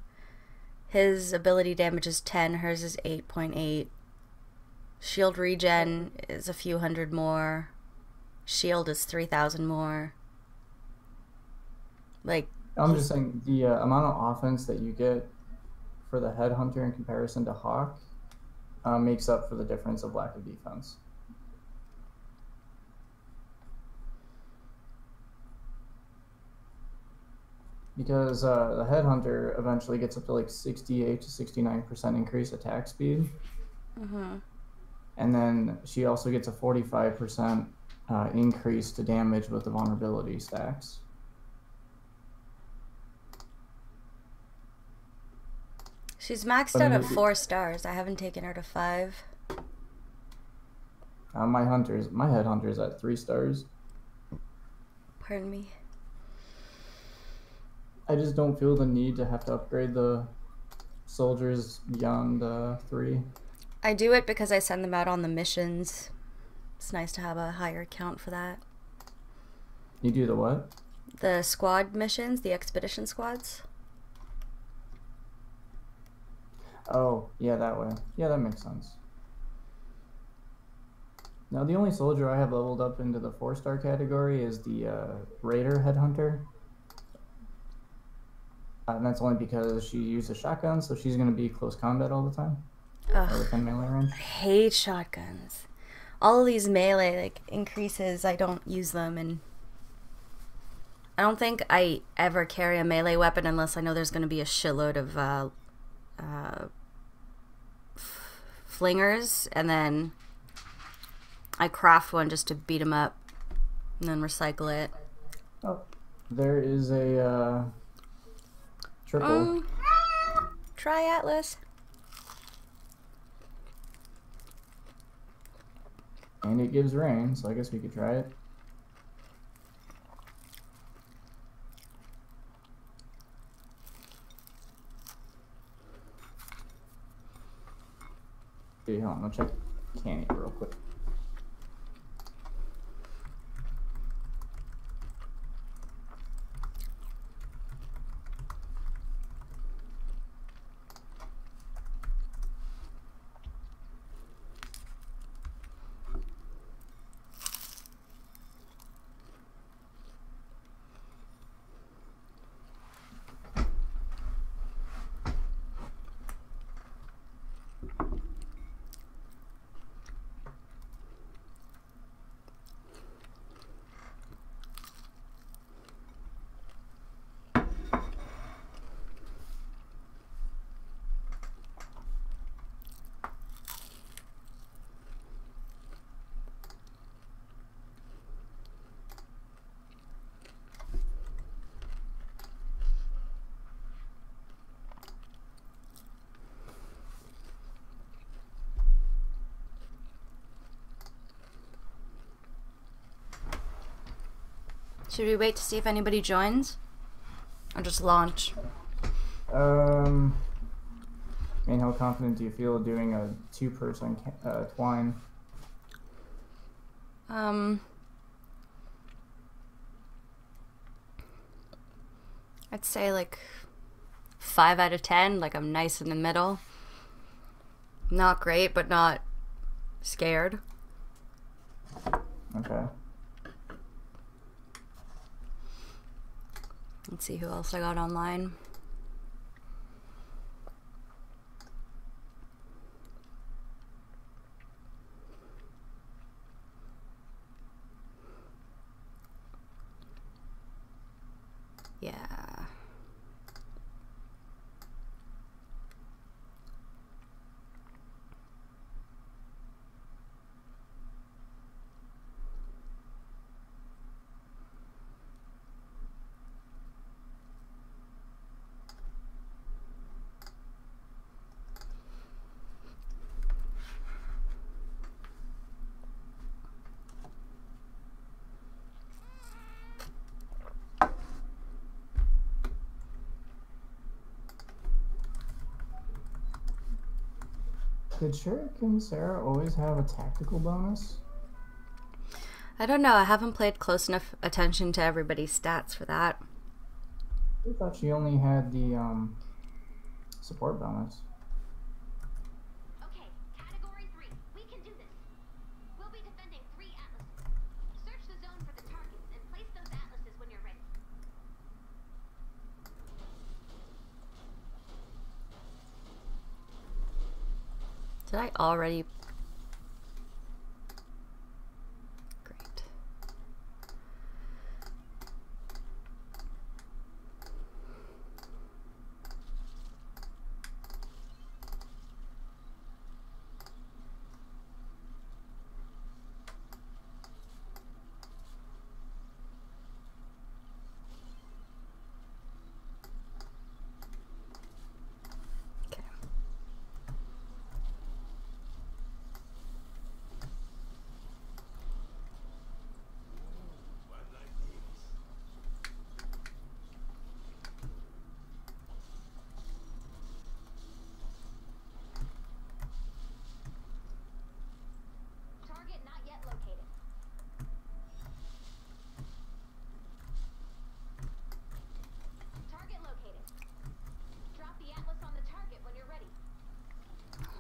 His ability damage is 10, hers is 8.8. Shield regen is a few hundred more. Shield is 3,000 more. Like, I'm just saying the amount of offense that you get for the Headhunter in comparison to Hawk makes up for the difference of lack of defense. Because the Headhunter eventually gets up to like 68 to 69% increase attack speed. And then she also gets a 45% increase to damage with the vulnerability stacks. she's maxed But out I at mean, 4 stars. I haven't taken her to 5. My Headhunter's at 3 stars. Pardon me. I just don't feel the need to have to upgrade the soldiers beyond 3. I do it because I send them out on the missions. It's nice to have a higher count for that. You do the what? The squad missions, the expedition squads. Oh, yeah, that way. Yeah, that makes sense. Now, the only soldier I have leveled up into the 4-star category is the Raider Headhunter. And that's only because she used a shotgun, so she's going to be close combat all the time. Or Ugh, within melee range. I hate shotguns. All of these melee like increases, I don't use them, and I don't think I ever carry a melee weapon unless I know there's going to be a shitload of flingers, and then I craft one just to beat them up and then recycle it. Oh, there is a triple. Try Atlas. And it gives rain, so I guess we could try it. Okay, hold on, I'll check Canny real quick. Should we wait to see if anybody joins? Or just launch? I mean, how confident do you feel doing a 2-person twine? I'd say like 5 out of 10. Like I'm nice in the middle. Not great, but not scared. Okay. Let's see who else I got online. Yeah. Did Shuriken Sarah always have a tactical bonus? I don't know. I haven't played close enough attention to everybody's stats for that. I thought she only had the support bonus. Okay, category 3. We can do this. We'll be defending 3 atlases. Search the zone for the targets and place those atlases when you're ready. Did I already? Great. Okay. Target not yet located. Target located. Drop the atlas on the target when you're ready.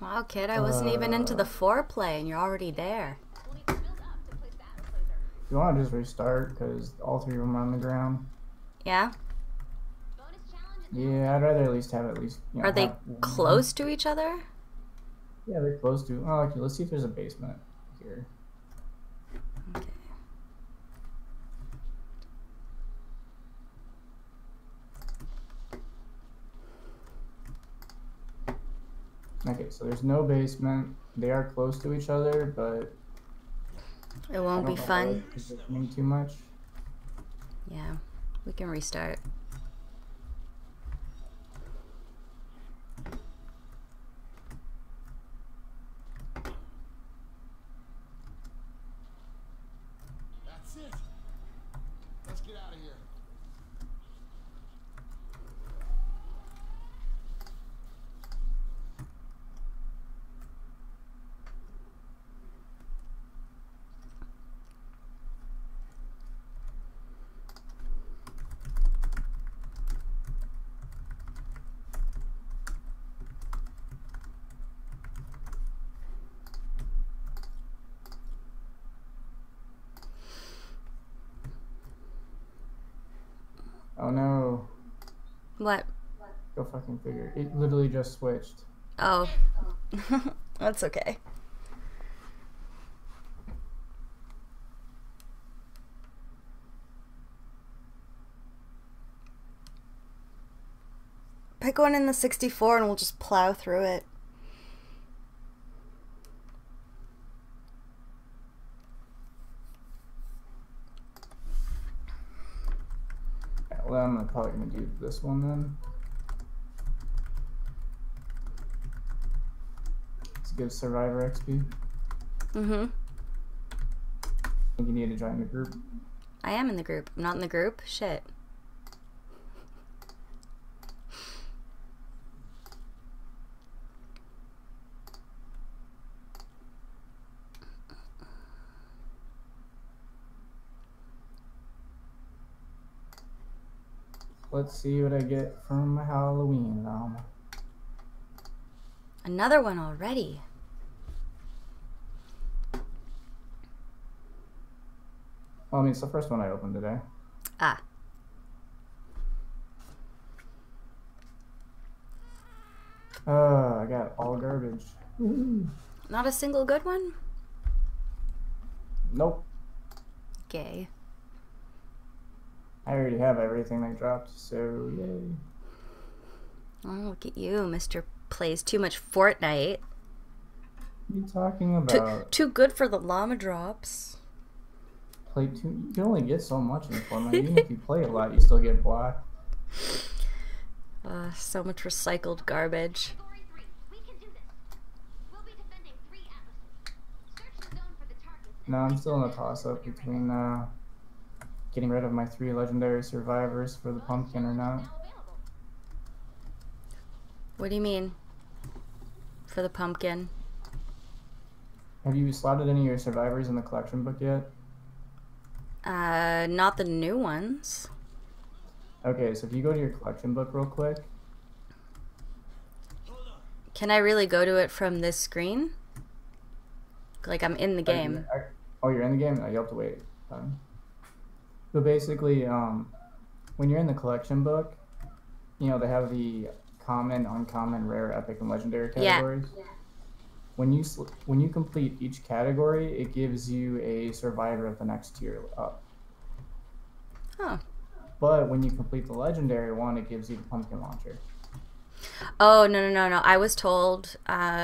Wow, kid, I wasn't even into the foreplay, and you're already there. We'll need to build up to place the atlas laser. You want to just restart because all 3 of them are on the ground. Yeah? Bonus challenge is Yeah, I'd rather at least have Are they have one. close to each other? Yeah, they're close to. Oh, okay. Let's see if there's a basement here. Okay. Okay, so there's no basement. They are close to each other, but It I won't don't be know fun. if they're doing too much. Yeah, we can restart. That's it. Let's get out of here. Oh no. What? Go fucking figure. It literally just switched. Oh. That's okay. Pick one in the 64 and we'll just plow through it. Yeah, well, I'm probably gonna do this one then. Let's give Survivor XP. Mm-hmm. I think you need to join the group. I am in the group. I'm not in the group? Shit. Let's see what I get from my Halloween llama. Another one already. Well, I mean, it's the first one I opened today. Ah. I got all garbage. Not a single good one? Nope. Gay. I already have everything they dropped, so yay. Oh, look at you, Mr. Plays too much Fortnite. What are you talking about? Too good for the llama drops. Play too. You can only get so much in Fortnite. Even if you play a lot, you still get blocked. So much recycled garbage. category 3. We can do this. We'll be defending 3 atlases. Search the zone for the targets. and No, I'm place still in a those atlases toss-up when you're between getting rid of my 3 legendary survivors for the ready. pumpkin or not. Now available. What do you mean? For the pumpkin? Have you slotted any of your survivors in the collection book yet? Not the new ones. Okay, so if you go to your collection book real quick. Can I really go to it from this screen? Like I'm in the game. You're in the game? No, you have to wait. So basically, when you're in the collection book, you know, they have the common, uncommon, rare, epic, and legendary categories. Yeah. When you complete each category, it gives you a survivor at the next tier up. Oh. But when you complete the legendary one, it gives you the pumpkin launcher. Oh, no. I was told,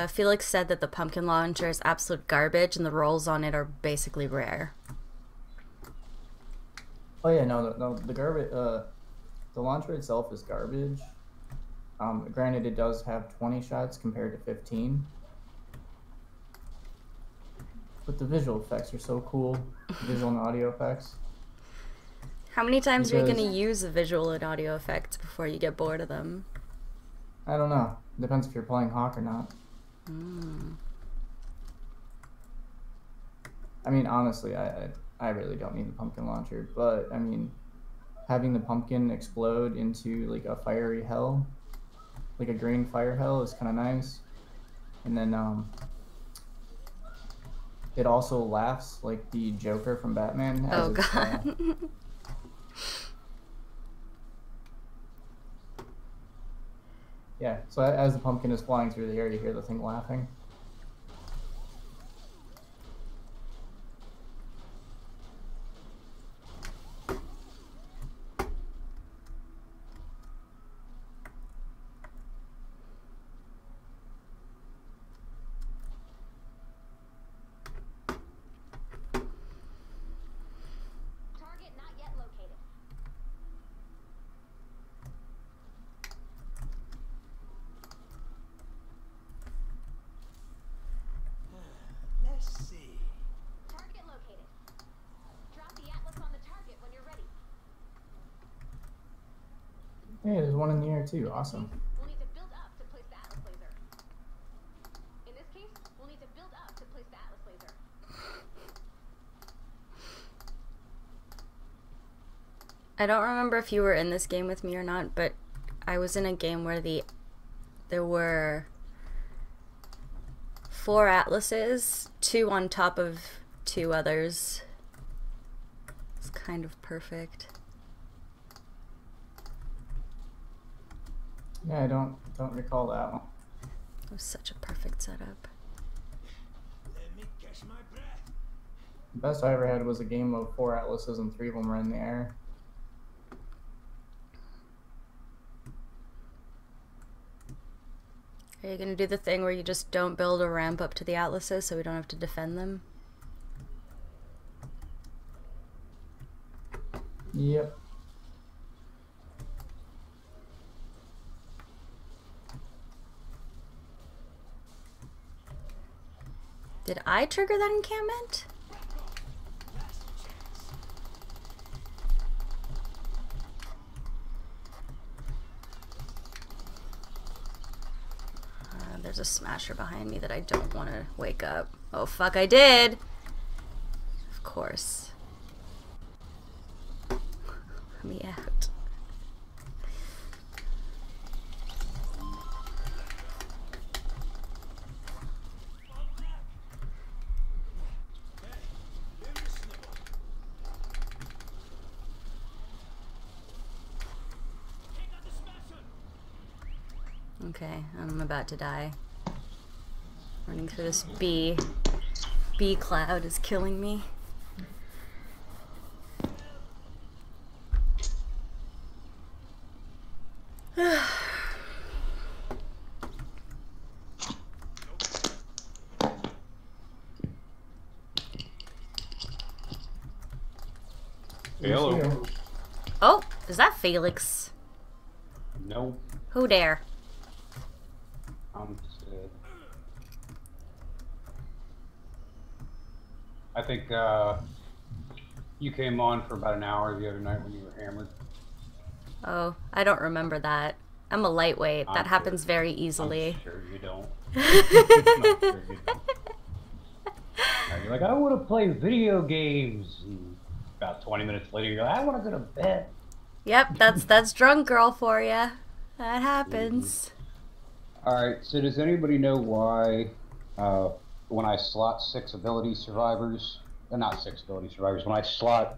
Felix said that the pumpkin launcher is absolute garbage and the rolls on it are basically rare. Oh yeah, no, the garbage, the launcher itself is garbage. Granted, it does have 20 shots compared to 15. But the visual effects are so cool. Visual and audio effects. How many times are you going to use the visual and audio effects before you get bored of them? I don't know. Depends if you're playing Hawk or not. I mean, honestly, I really don't need the pumpkin launcher. But, I mean, having the pumpkin explode into, like, a fiery hell, like a green fire hell, is kind of nice. And then, it also laughs like the Joker from Batman. Oh, God. Yeah, so as the pumpkin is flying through the air, you hear the thing laughing. Target not yet located. Let's see. Target located. Drop the atlas on the target when you're ready. Hey, there's one in the air too. Awesome. We'll need to build up to place the atlas laser. In this case, we'll need to build up to place the atlas laser. I don't remember if you were in this game with me or not, but I was in a game where there were 4 atlases, 2 on top of 2 others. It's kind of perfect. Yeah, I don't recall that one. It was such a perfect setup. Let me catch my breath. The best I ever had was a game of 4 atlases and 3 of them were in the air. Are you going to do the thing where you just don't build a ramp up to the atlases so we don't have to defend them? Yep. Did I trigger that encampment? There's a smasher behind me that I don't want to wake up. Oh fuck, I did! Of course. Let me out. Okay, I'm about to die. Running through this bee cloud is killing me. Hello. Oh, is that Felix? Nope. Who dare? I'm just I think you came on for about an hour the other night when you were hammered. Oh, I don't remember that. I'm a lightweight. That happens very easily. I'm sure you don't. I'm sure you don't. You're like, I want to play video games. And About 20 minutes later, you're like, I want to go to bed. Yep, that's drunk girl for you. That happens. Alright, so does anybody know why when I slot 6 ability survivors, not 6 ability survivors, when I slot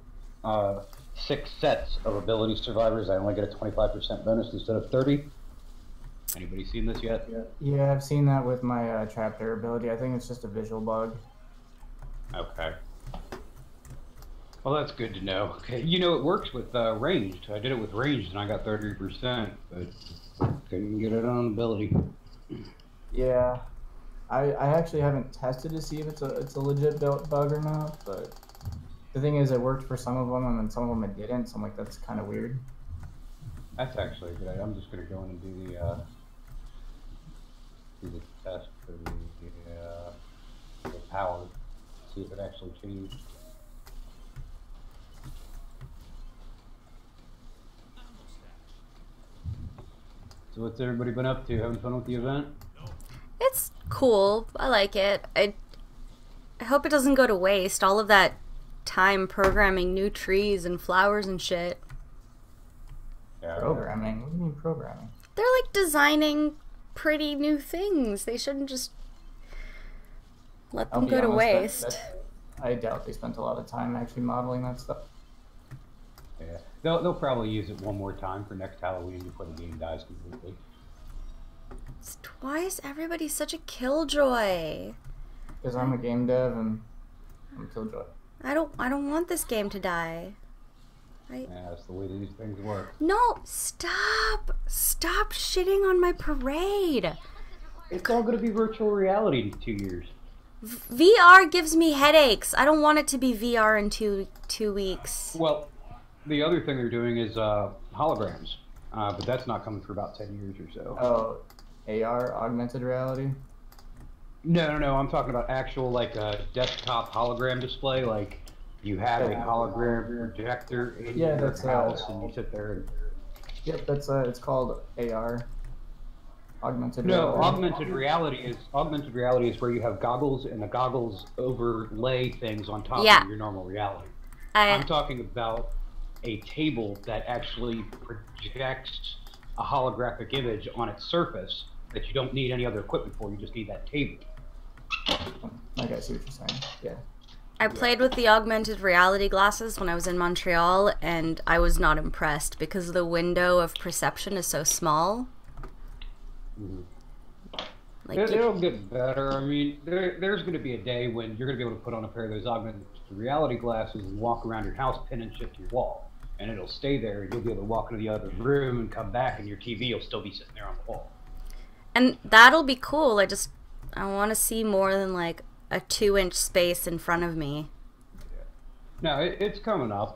6 sets of ability survivors, I only get a 25% bonus instead of 30? Anybody seen this yet? Yeah, I've seen that with my chapter ability. I think it's just a visual bug. Okay. Well, that's good to know. Okay, you know, it works with ranged. I did it with ranged and I got 30%, but couldn't get it on ability. Yeah, I actually haven't tested to see if it's a legit bug or not, but the thing is, it worked for some of them, and then some of them it didn't. So I'm like, that's kind of weird. That's actually a good idea. I'm just gonna go in and do the test for the power, see if it actually changed. So what's everybody been up to? Having fun with the event? It's cool. I like it. I hope it doesn't go to waste. All of that time programming new trees and flowers and shit. Yeah. Programming? What do you mean programming? They're like designing pretty new things. They shouldn't just let I'll them be go to honest, waste. I doubt they spent a lot of time actually modeling that stuff. Yeah. They'll probably use it one more time for next Halloween before the game dies completely. Why is everybody such a killjoy? Because I'm a game dev and I'm a killjoy. I don't want this game to die. Yeah, that's the way these things work. No, stop shitting on my parade. It's all gonna be virtual reality in 2 years. VR gives me headaches. I don't want it to be VR in two weeks. Well, the other thing they're doing is holograms, but that's not coming for about 10 years or so. Oh, AR, augmented reality? No, I'm talking about actual, like, desktop hologram display, like, you have a hologram projector in your house, and you sit there and... Yep, that's it's called AR. Augmented No, reality. augmented reality is where you have goggles, and the goggles overlay things on top Yeah. of your normal reality. I'm talking about a table that actually projects a holographic image on its surface that you don't need any other equipment for, you just need that table. Like, I see what you're saying. Yeah. I played with the augmented reality glasses when I was in Montreal, and I was not impressed because the window of perception is so small. Mm-hmm. Like, It'll get better. I mean, there's going to be a day when you're going to be able to put on a pair of those augmented reality glasses and walk around your house pinning shit to your wall. And it'll stay there, and you'll be able to walk into the other room and come back, and your TV will still be sitting there on the wall. and that'll be cool. I want to see more than like a 2-inch space in front of me. No, it's coming up.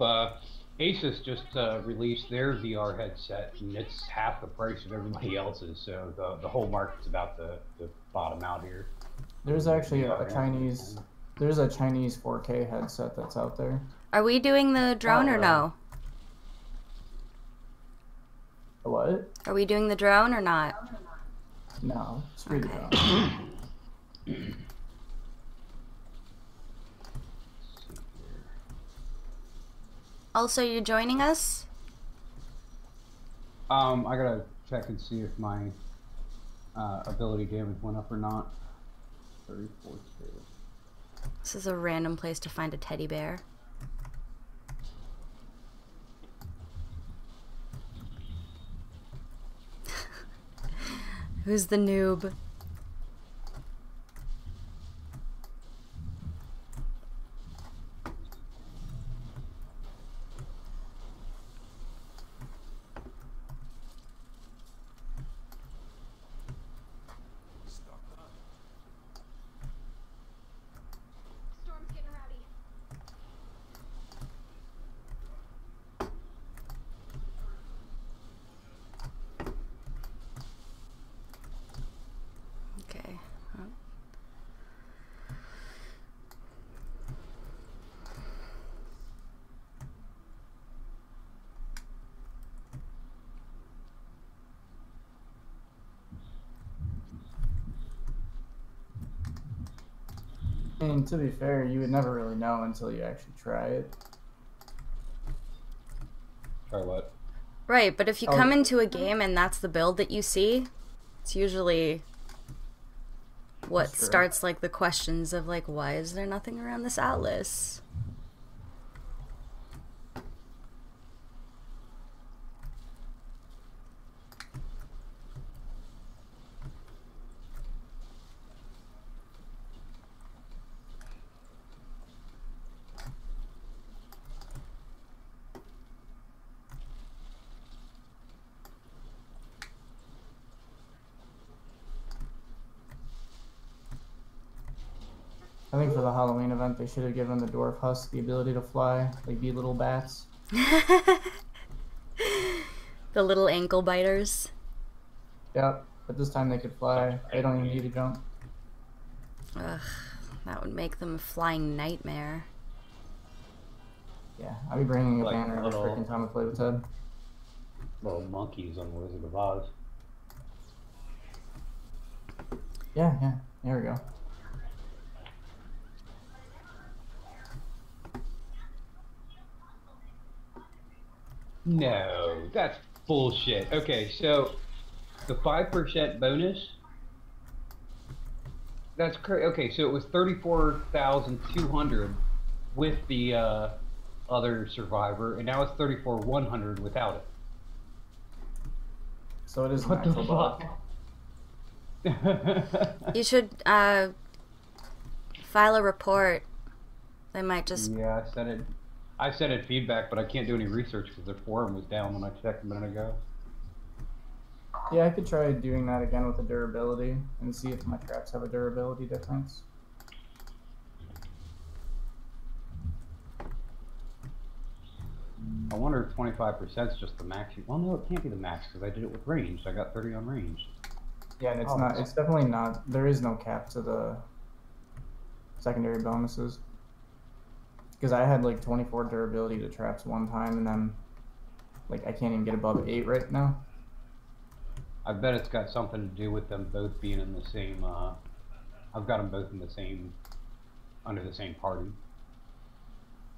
Asus just released their VR headset, and it's half the price of everybody else's, so the whole market's about to bottom out here. There's actually a Chinese 4K headset that's out there. Are we doing the drone or no? What? Are we doing the drone or not? No, screw the Okay. drone. Also, you're joining us? I gotta check and see if my ability damage went up or not. 34 2. This is a random place to find a teddy bear. Who's the noob? Storm's getting rowdy. Okay. And to be fair, you would never really know until you actually try it. Or what? Right, but if you Oh. come into a game and that's the build that you see, it's usually what That's true. starts like the questions of like, why is there nothing around this atlas? I think for the Halloween event, they should have given the dwarf husk the ability to fly, like be little bats. The little ankle biters. Yep, but this time they could fly. They don't even need to jump. Ugh, that would make them a flying nightmare. Yeah, I'll be bringing a Like banner every little- freaking time I play with Ted. Little monkeys on Wizard of Oz. Yeah, there we go. No, that's bullshit. Okay, so the 5% bonus. That's crazy. Okay, so it was 34,200 with the other survivor, and now it's 34,100 without it. So it is What an the actual bug. fuck? You should file a report. They might just. Yeah, I sent it feedback, but I can't do any research because their forum was down when I checked a minute ago. Yeah, I could try doing that again with the durability and see if my traps have a durability difference. I wonder if 25% is just the max. Well, no, it can't be the max because I did it with range. I got 30 on range. Yeah, and it's Oh, not. that's- It's definitely not. There is no cap to the secondary bonuses. Because I had like 24 durability to traps one time, and then like I can't even get above 8 right now. I bet it's got something to do with them both being in the same. I've got them both in the same, under the same party.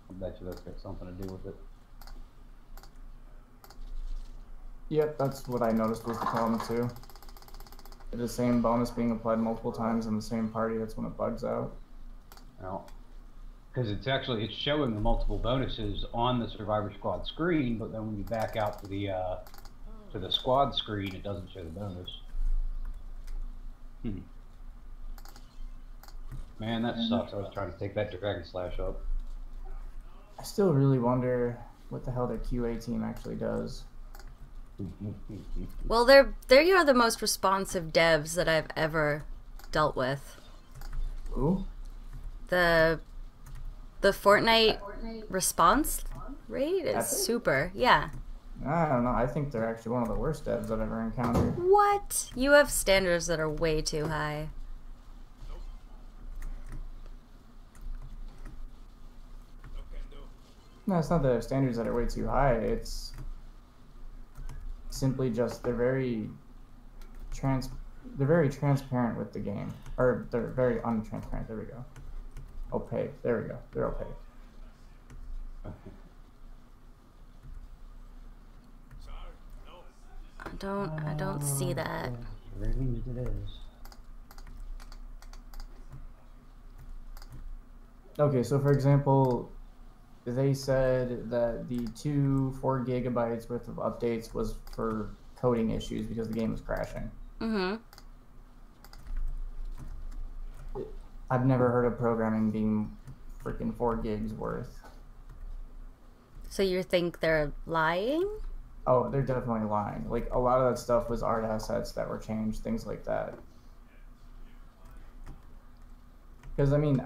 I bet you that's got something to do with it. Yep, that's what I noticed was the problem too. The same bonus being applied multiple times in the same party. That's when it bugs out. Well, because it's showing the multiple bonuses on the Survivor Squad screen, but then when you back out to the squad screen, it doesn't show the bonus. Man, that sucks. I was trying to take that Dragon Slash up. I still really wonder what the hell their QA team actually does. Well, they're the most responsive devs that I've ever dealt with. Ooh. The Fortnite response rate is That's it? super. Yeah. I don't know. I think they're actually one of the worst devs I've ever encountered. What? You have standards that are way too high. No, it's not the standards that are way too high. It's simply just they're very transparent with the game, or they're very untransparent. There we go. Opaque. There we go. They're opaque. I don't see that. Range it is. Okay, so for example, they said that the 4 gigabytes worth of updates was for coding issues because the game was crashing. Mm-hmm. I've never heard of programming being freaking 4 gigs worth. So you think they're lying? Oh, they're definitely lying. Like, a lot of that stuff was art assets that were changed, things like that. Because, I mean,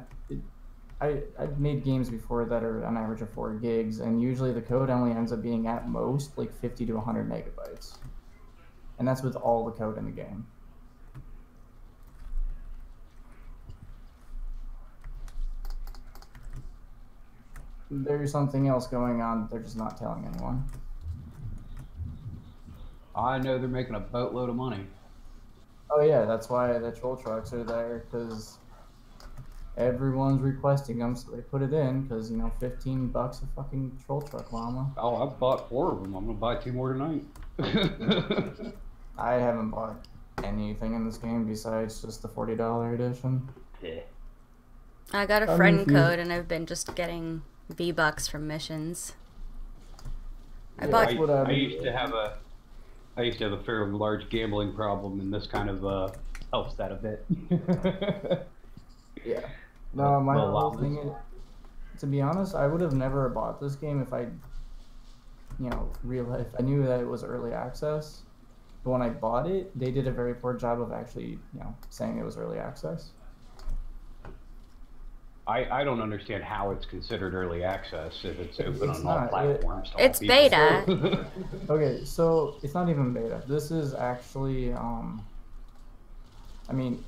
I've made games before that are on average of 4 gigs, and usually the code only ends up being at most like 50 to 100 megabytes. And that's with all the code in the game. There's something else going on that they're just not telling anyone. I know they're making a boatload of money. Oh yeah, that's why the troll trucks are there, because everyone's requesting them, so they put it in because, you know, $15 a fucking troll truck llama. Oh, I've bought 4 of them. I'm gonna buy 2 more tonight. I haven't bought anything in this game besides just the $40 edition. Yeah. I got a I friend mean, if you- code and I've been just getting V-Bucks from missions. I Yeah, bought that's what I used to have a fairly large gambling problem, and this kind of helps that a bit. Yeah. No, my Well, whole wow. thing is, to be honest, I would have never bought this game if I, you know, realized, I knew that it was early access. But when I bought it, they did a very poor job of actually, you know, saying it was early access. I don't understand how it's considered early access if it's open It's on all not. platforms. to all It's people. beta. Okay, so it's not even beta. This is actually, I mean,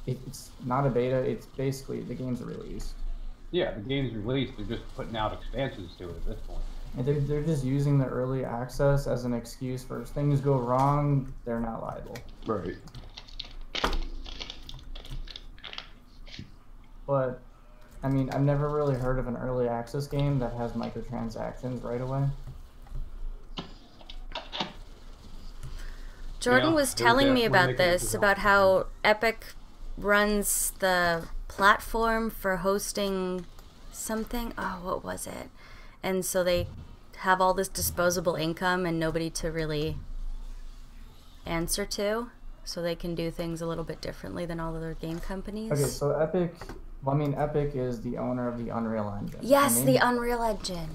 it's not a beta. It's basically the game's released. Yeah, the game's released. They're just putting out expansions to it at this point. And they're just using the early access as an excuse for if things go wrong, they're not liable. Right. But, I mean, I've never really heard of an early access game that has microtransactions right away. Jordan Yeah, was they're telling me definitely about making it this, develop. about how Epic runs the platform for hosting something. Oh, what was it? And so they have all this disposable income and nobody to really answer to, so they can do things a little bit differently than all other game companies. Okay, so Epic, well, I mean, Epic is the owner of the Unreal Engine. Yes, and the Unreal Engine.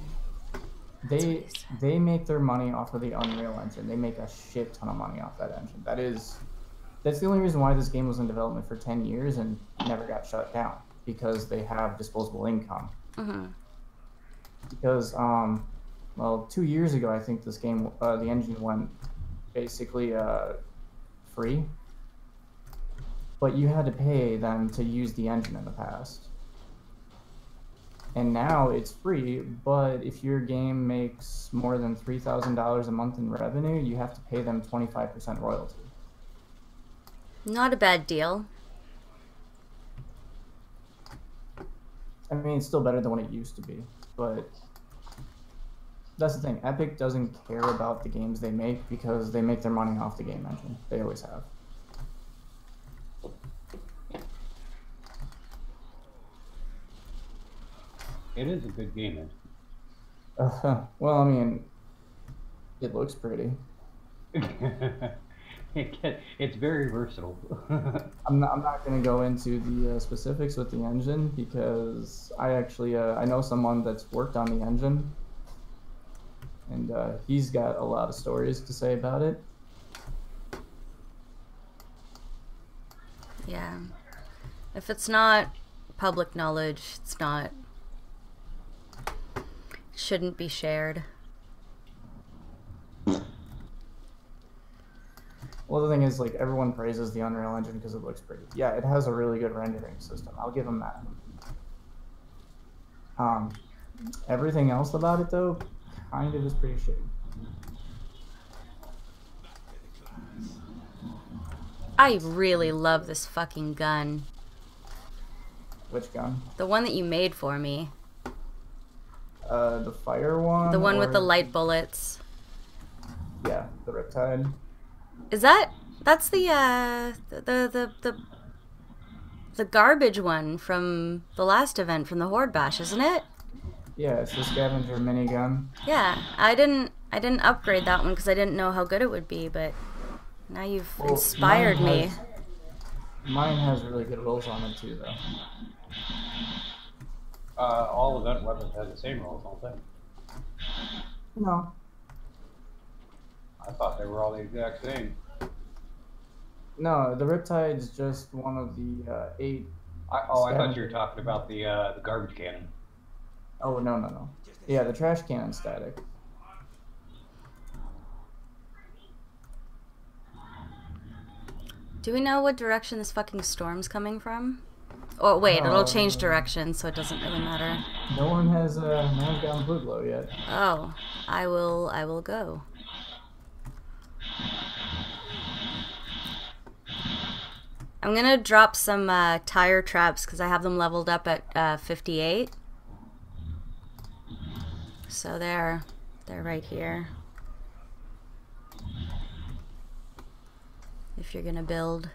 they make their money off of the Unreal Engine. They make a shit ton of money off that engine. That's the only reason why this game was in development for 10 years and never got shut down, because they have disposable income. Mm-hmm. Because, well, 2 years ago, I think this game, the engine went basically free, but you had to pay them to use the engine in the past. And now it's free, but if your game makes more than $3,000 a month in revenue, you have to pay them 25% royalty. Not a bad deal. I mean, it's still better than what it used to be, but that's the thing. Epic doesn't care about the games they make because they make their money off the game engine. They always have. It is a good game, man. Well, I mean, it looks pretty. It's very versatile. I'm not going to go into the specifics with the engine because I actually I know someone that's worked on the engine, and he's got a lot of stories to say about it. Yeah. If it's not public knowledge, it's not. Shouldn't be shared. Well, the thing is, like, everyone praises the Unreal Engine because it looks pretty. Yeah, it has a really good rendering system. I'll give them that. Everything else about it, though, kind of is pretty shitty. I really love this fucking gun. Which gun? The one that you made for me. The fire one? The one with or- the light bullets. Yeah, the Riptide. Is that's the garbage one from the last event from the Horde Bash, isn't it? Yeah, it's the scavenger minigun. Yeah, I didn't upgrade that one because I didn't know how good it would be, but now you've Well, inspired me. Mine has really good rolls on it, too, though. All event weapons have the same rolls, don't they? No. I thought they were all the exact same. No, the Riptide's just one of the 8. I thought you were talking about the garbage cannon. Oh, no. Yeah, the trash cannon's static. Do we know what direction this fucking storm's coming from? Oh wait, it'll change direction, so it doesn't really matter. No one has gotten Blue Glow yet. Oh, I will go. I'm gonna drop some tire traps because I have them leveled up at 58. So they're right here. If you're gonna build.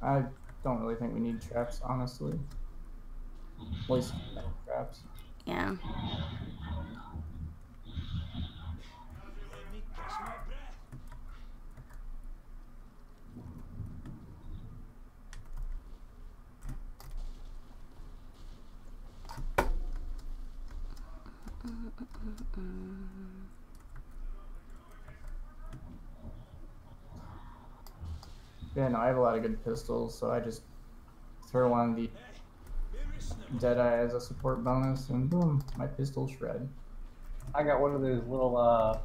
I don't really think we need traps, honestly. At least traps. Yeah. Let me catch my breath. Yeah, no, I have a lot of good pistols, so I just throw on the Deadeye as a support bonus, and boom, my pistol shred. I got one of those little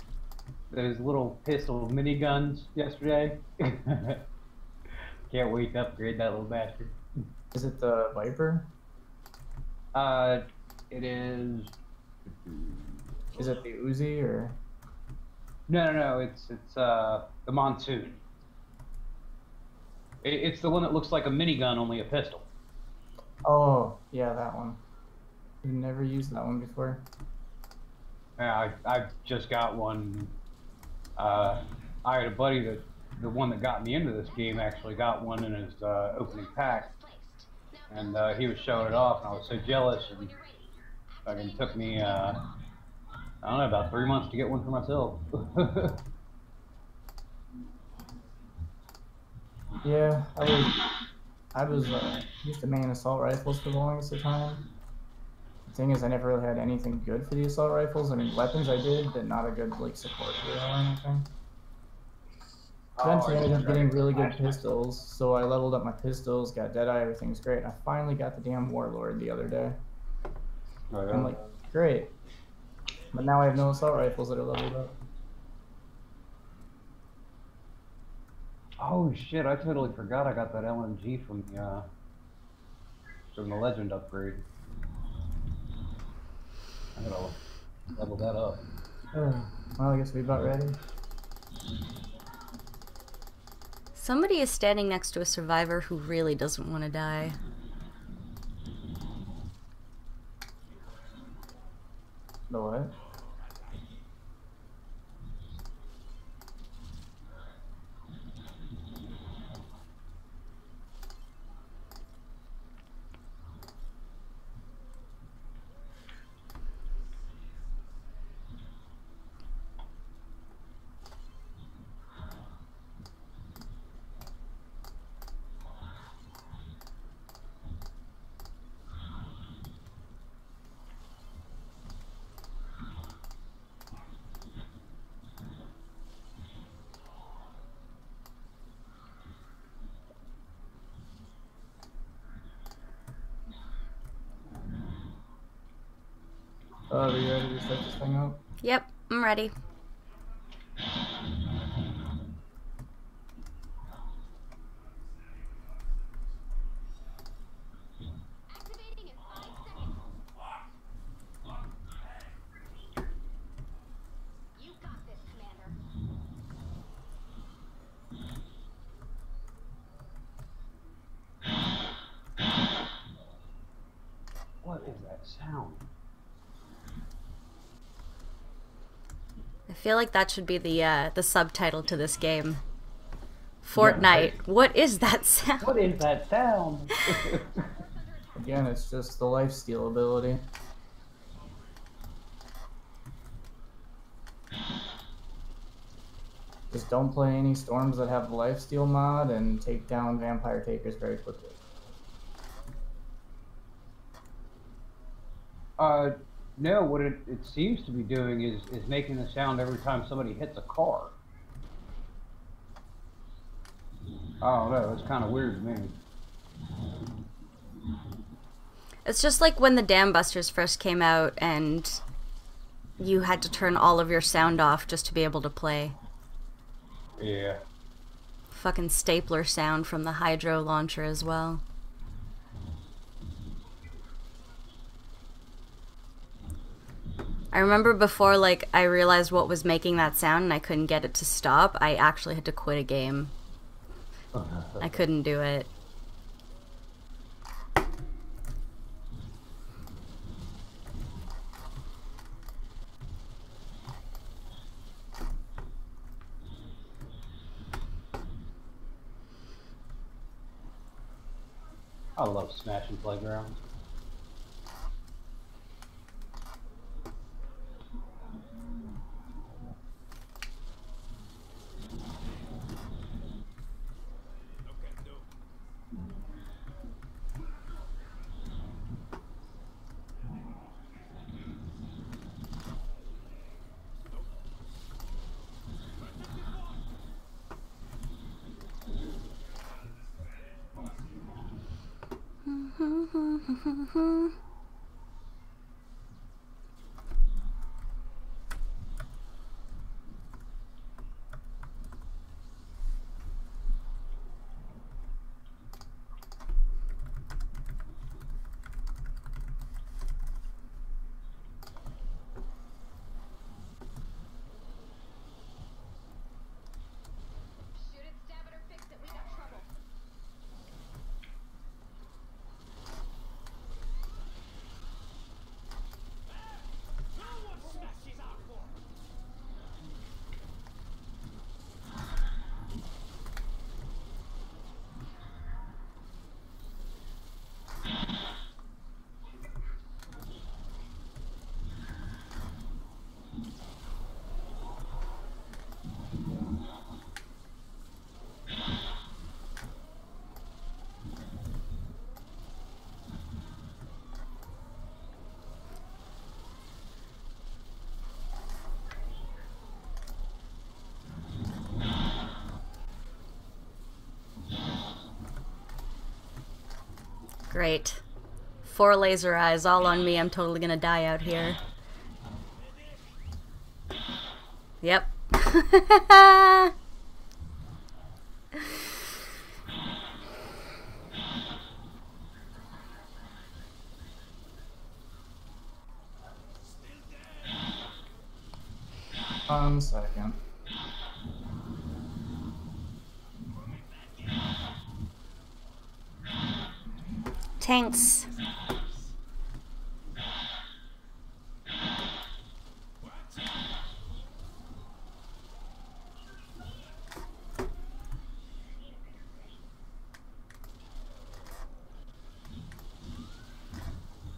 pistol miniguns yesterday. Can't wait to upgrade that little bastard. Is it the Viper? It is. Is it the Uzi or? No. It's the Monsoon. It's the one that looks like a minigun, only a pistol. Oh, yeah, that one. I've never used that one before. Yeah, I just got one. I had a buddy that the one that got me into this game actually got one in his opening pack, and he was showing it off, and I was so jealous, and fucking took me I don't know, about 3 months to get one for myself. Yeah, I was used to main assault rifles for the longest of time. The thing is, I never really had anything good for the assault rifles. I mean, weapons I did, but not a good like support hero or anything. Eventually, I ended up getting really good pistols, so I leveled up my pistols, got Deadeye, everything's great. I finally got the damn Warlord the other day. Oh, yeah. I'm like, great. But now I have no assault rifles that are leveled up. Oh shit! I totally forgot I got that LMG from the Legend upgrade. I gotta level that up. Well, I guess we about ready. Somebody is standing next to a survivor who really doesn't want to die. The what? Are you ready to start this thing up? Yep, I'm ready. Activating in 5 seconds. You got this, Commander. What is that sound? I feel like that should be the subtitle to this game. Fortnite. What is that sound? What is that sound? Again, it's just the lifesteal ability. Just don't play any storms that have the lifesteal mod and take down vampire takers very quickly. No, what it seems to be doing is making the sound every time somebody hits a car. I don't know, it's kind of weird to me. It's just like when the Dam Busters first came out and you had to turn all of your sound off just to be able to play. Yeah. Fucking stapler sound from the Hydro launcher as well. I remember before, like, I realized what was making that sound and I couldn't get it to stop, I actually had to quit a game. I couldn't do it. I love smashing playgrounds. Shoot it, stab it, or fix it. We got trouble. No one smashes our floor. Great. 4 laser eyes all on me. I'm totally gonna die out here. Yep. One second. Tanks.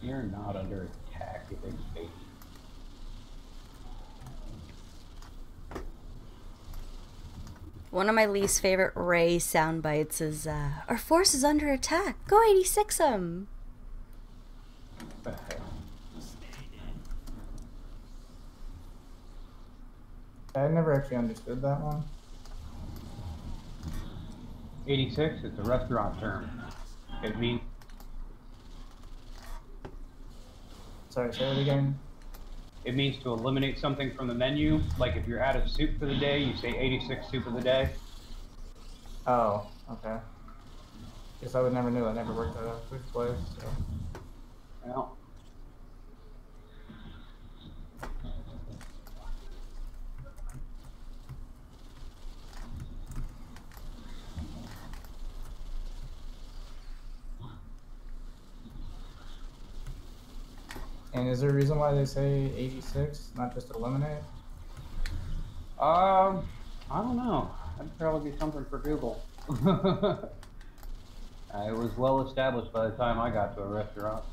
You're not under attack, you big baby. One of my least favorite Ray sound bites is, our force is under attack. Go 86 'em. What the hell? I never actually understood that one. 86 is a restaurant term. It means Sorry, say it again. it means to eliminate something from the menu. Like if you're out of soup for the day, you say 86 soup of the day. Oh, okay. Guess I would never knew. I never worked at a food place, so. Well, And is there a reason why they say 86, not just eliminate? I don't know. That'd probably be something for Google. It was well established by the time I got to a restaurant.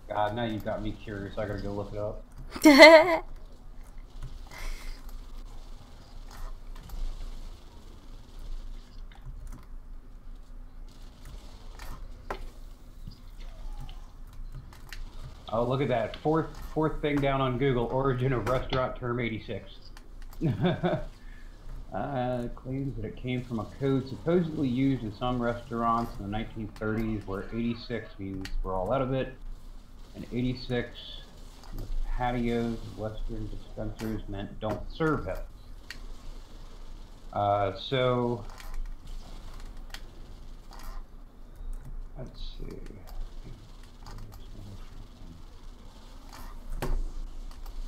God, now you got me curious. I gotta go look it up. Oh, look at that. Fourth thing down on Google, origin of restaurant term 86. Claims that it came from a code supposedly used in some restaurants in the 1930s where 86 means we're all out of it, and 86 in the patios, Western dispensers meant don't serve it. So Let's see.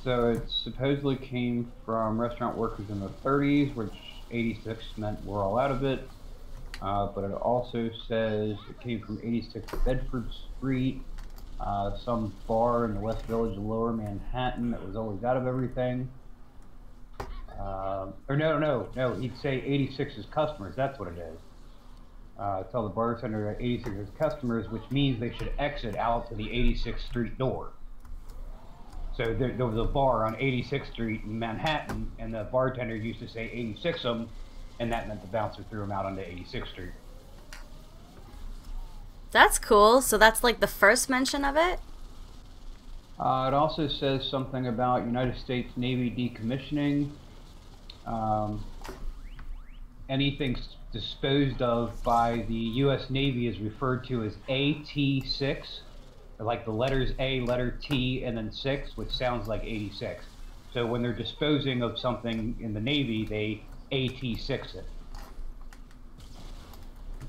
So it supposedly came from restaurant workers in the 30s, which 86 meant we're all out of it. But it also says it came from 86 Bedford Street, some bar in the West Village of Lower Manhattan that was always out of everything. Or no, he'd say 86's customers, that's what it is. Tell the bartender that 86 is customers, which means they should exit out to the 86th Street door. So there was a bar on 86th Street in Manhattan, and the bartender used to say 86 them, and that meant the bouncer threw them out onto 86th Street. That's cool. So that's like the first mention of it? It also says something about United States Navy decommissioning. Anything disposed of by the U.S. Navy is referred to as AT-6, like the letters A, letter T, and then 6, which sounds like 86. So when they're disposing of something in the Navy, they AT-6 it.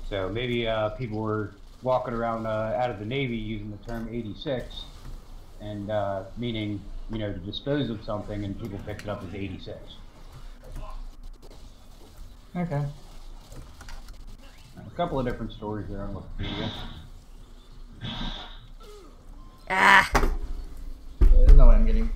So maybe people were walking around out of the Navy using the term 86, and meaning, you know, to dispose of something, and people picked it up as 86. Okay. A couple of different stories there on Wikipedia. Ah. Yeah, there's no way I'm getting.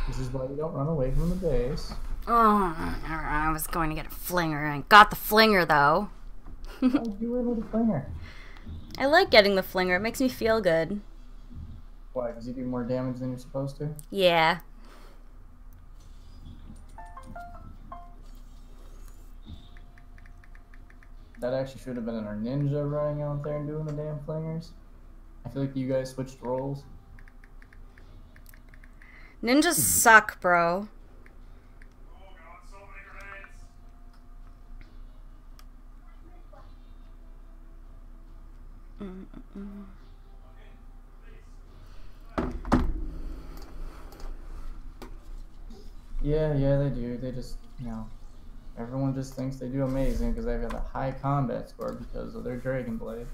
This is why you don't run away from the base. Oh, I was going to get a flinger and got the flinger though. How'd you win with a flinger? I like getting the flinger. It makes me feel good. Why? Because you do more damage than you're supposed to? Yeah. That actually should have been our ninja running out there and doing the damn flingers. I feel like you guys switched roles. Ninjas suck, bro. Oh god, so many grenades! Yeah, they do. They just, you know, everyone just thinks they do amazing because they've got a high combat score because of their Dragon Blade.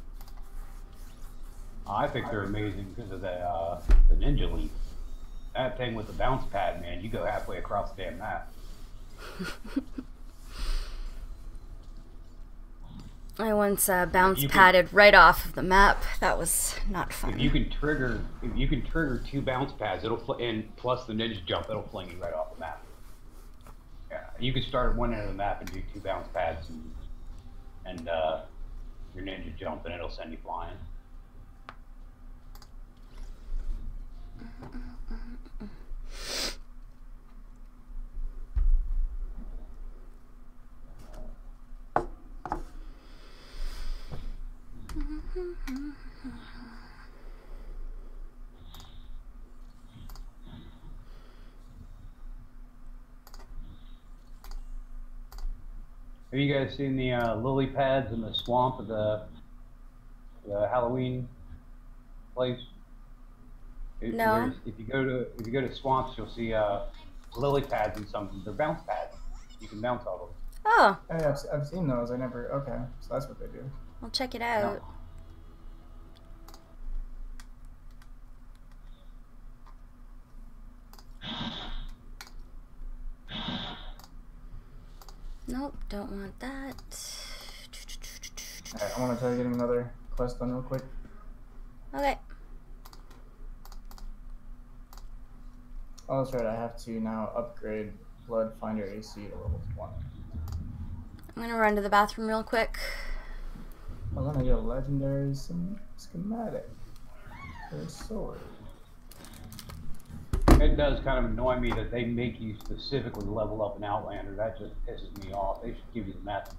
I think they're amazing because of the Ninja Leap. That thing with the bounce pad, man, you go halfway across the damn map. I once bounce padded right off of the map. That was not fun. If you can trigger 2 bounce pads, and plus the ninja jump, it'll fling you right off the map. Yeah, you can start at one end of the map and do 2 bounce pads, and your ninja jump, and it'll send you flying. Have you guys seen the lily pads in the swamp of the Halloween place? No. If you go to swamps, you'll see lily pads and some. They're bounce pads. You can bounce all of them. Oh, Hey, I've seen those. I never. Okay, so that's what they do. I'll check it out. Nope, don't want that. Alright, I want to try getting another quest done real quick. Okay. Oh, that's right. I have to now upgrade Blood Finder AC to level 20. I'm gonna run to the bathroom real quick. I'm gonna get a legendary schematic for a sword. It does kind of annoy me that they make you specifically level up an Outlander. That just pisses me off. They should give you the map.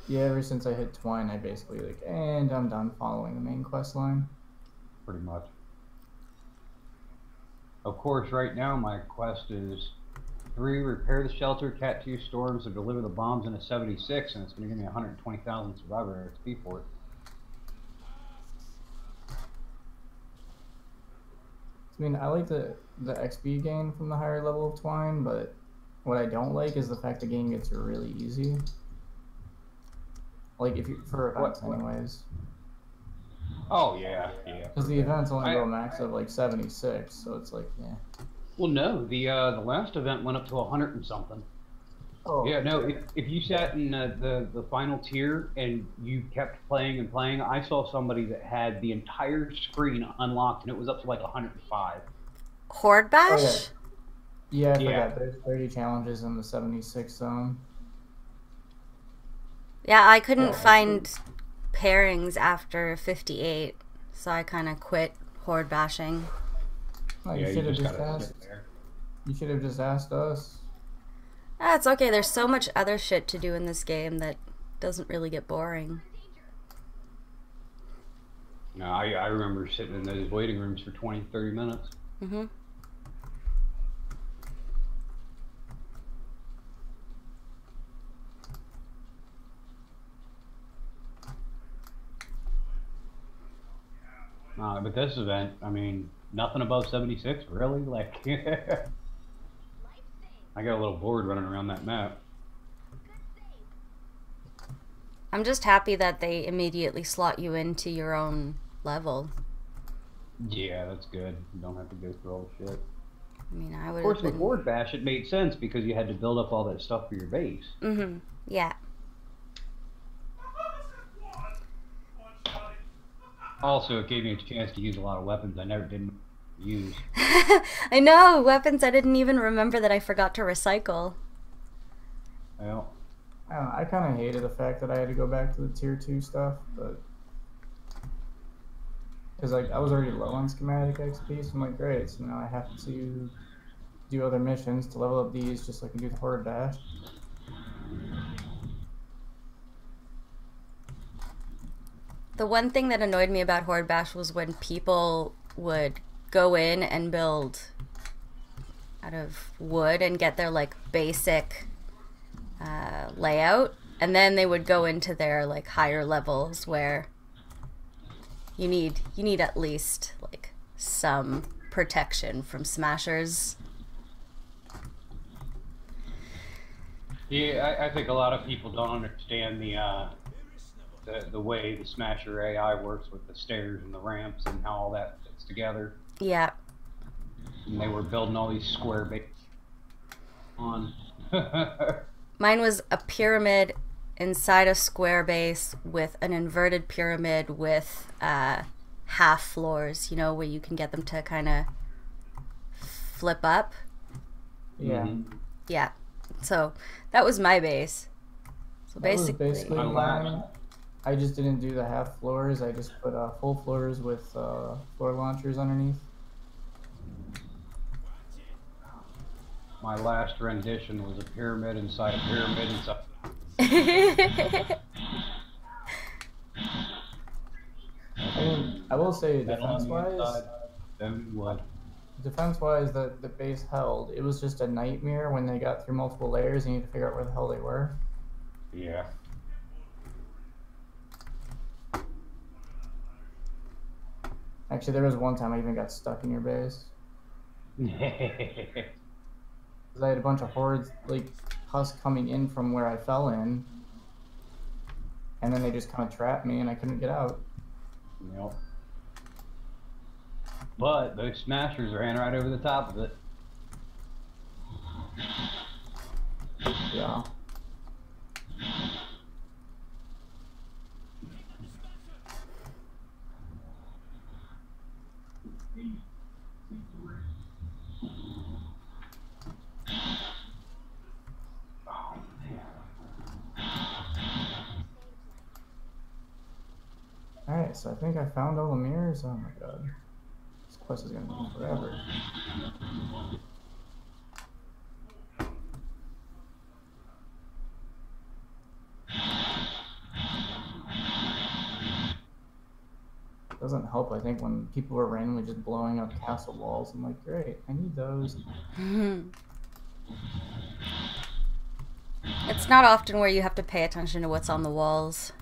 Yeah, ever since I hit Twine, I basically like, and I'm done following the main quest line. Pretty much. Of course, right now my quest is 3, repair the shelter, Cat 2 storms, and deliver the bombs in a 76, and it's going to give me 120,000 survivor XP for it. I mean, I like the XP gain from the higher level of Twine, but what I don't like is the fact the game gets really easy. Like, if you for events, anyways. Oh, yeah, yeah. Because the events only go a max of like 76, so it's like, yeah. Well, no, the last event went up to 100 and something. Oh. Yeah, no, if you sat in the final tier and you kept playing and playing, I saw somebody that had the entire screen unlocked and it was up to like 105. Horde Bash? Oh, yeah, I Yeah. forgot. There's 30 challenges in the 76 zone. Yeah, I couldn't find pairings after 58, so I kind of quit Horde Bashing. Oh, Yeah, you should have just just gotta asked. sit there. You should have just asked us. Ah, it's okay, there's so much other shit to do in this game that doesn't really get boring. No, I remember sitting in those waiting rooms for 20, 30 minutes. Mm-hmm. But this event, I mean, nothing above 76, really? Like, I got a little bored running around that map. I'm just happy that they immediately slot you into your own level. Yeah, that's good. You don't have to go through all the shit. I mean, I would Of course, have with been... Horde Bash, it made sense because you had to build up all that stuff for your base. Mm-hmm. Yeah. Also, it gave me a chance to use a lot of weapons I never didn't use. I know, weapons I didn't even remember that I forgot to recycle. Well, I don't know, I kind of hated the fact that I had to go back to the tier 2 stuff, but because like I was already low on schematic XP, so I'm like, great, so now I have to do other missions to level up these just so I can do the Horde Dash. The one thing that annoyed me about Horde Bash was when people would go in and build out of wood and get their like basic layout, and then they would go into their like higher levels where you need at least like some protection from smashers. yeah, I think a lot of people don't understand the way the Smasher AI works with the stairs and the ramps and how all that fits together. Yeah. And they were building all these square bases on. Mine was a pyramid inside a square base with an inverted pyramid with half floors, you know, where you can get them to kind of flip up. Yeah. Mhm. Yeah. So that was my base. So That was basically, basically My last- mine. I just didn't do the half floors. I just put full floors with floor launchers underneath. My last rendition was a pyramid inside a pyramid inside. I mean, I will say Metal on the defense-wise, inside, then wood. defense-wise, the base held. It was just a nightmare when they got through multiple layers and you had to figure out where the hell they were. Yeah. Actually, there was one time I even got stuck in your base. Because I had a bunch of hordes, like, husk coming in from where I fell in. And then they just kind of trapped me and I couldn't get out. Yep. But those smashers ran right over the top of it. Yeah. Alright, so I think I found all the mirrors. Oh my god. This quest is gonna take forever. doesn't help, I think, when people are randomly just blowing up castle walls. I'm like, great, I need those. It's not often where you have to pay attention to what's on the walls.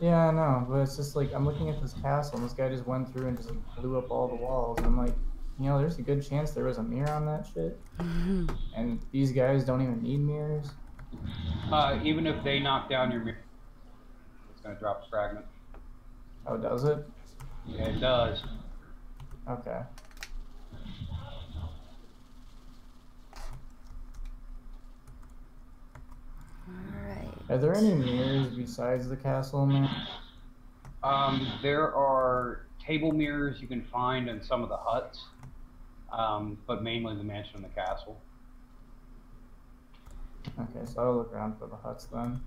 Yeah, I know, but it's just like, I'm looking at this castle, and this guy just went through and just like, blew up all the walls, and I'm like, you know, there's a good chance there was a mirror on that shit. And these guys don't even need mirrors. Even if they knock down your mirror, it's gonna drop a fragment. Oh, does it? Yeah, it does. Okay. Alright. Are there any mirrors besides the castle in there? There are table mirrors you can find in some of the huts, but mainly the mansion and the castle. Okay, so I'll look around for the huts then.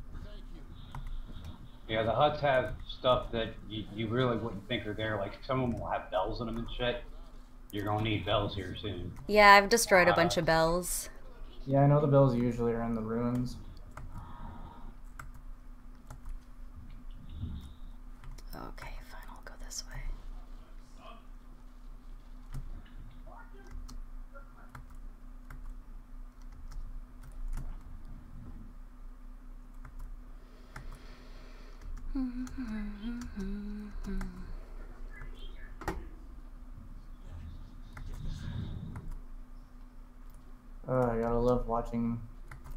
Yeah, the huts have stuff that you really wouldn't think are there. Like, some of them will have bells in them and shit. You're gonna need bells here soon. Yeah, I've destroyed a bunch of bells. Yeah, I know the bells usually are in the ruins. Okay, fine, I'll go this way. I gotta love watching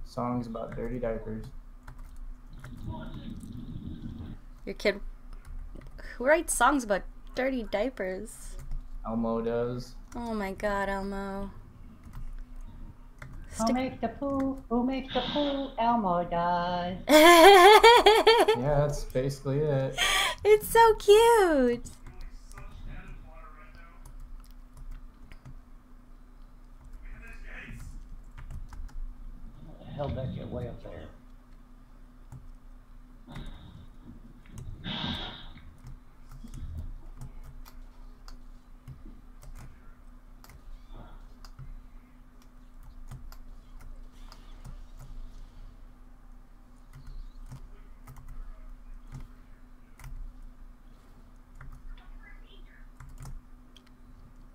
songs about dirty diapers. Your kid... Who writes songs about dirty diapers? Elmo does. Oh my god, Elmo. Who makes the poo? Who makes the poo? Elmo does. Yeah, that's basically it. It's so cute. How the hell did that get way up there?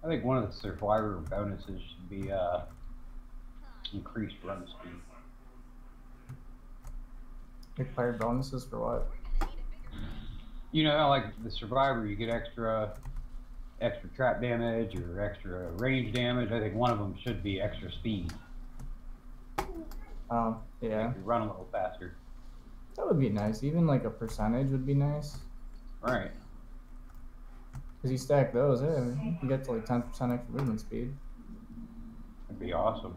I think one of the survivor bonuses should be increased run speed. Required bonuses for what? You know, like the survivor, you get extra trap damage or extra range damage. I think one of them should be extra speed. Oh, yeah. You run a little faster. That would be nice. Even like a percentage would be nice. Right. Because you stack those, you get to like 10% extra movement speed. That'd be awesome.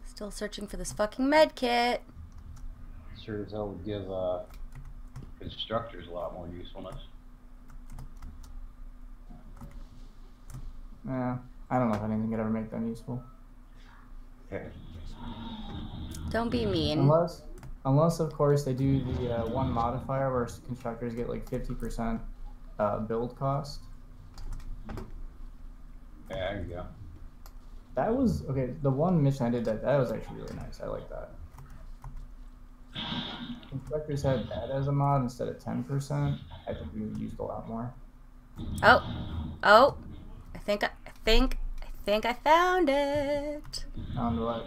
Still searching for this fucking med kit. Sure as hell would give constructors a lot more usefulness. Yeah, I don't know if anything could ever make them useful. Okay. Don't be mean. Unless of course they do the one modifier where constructors get like 50% build cost. Yeah, there you go. That was okay. The one mission I did that was actually really nice. I like that. Constructors had that as a mod instead of 10%. I think we used a lot more. Oh, I think I found it. Found what?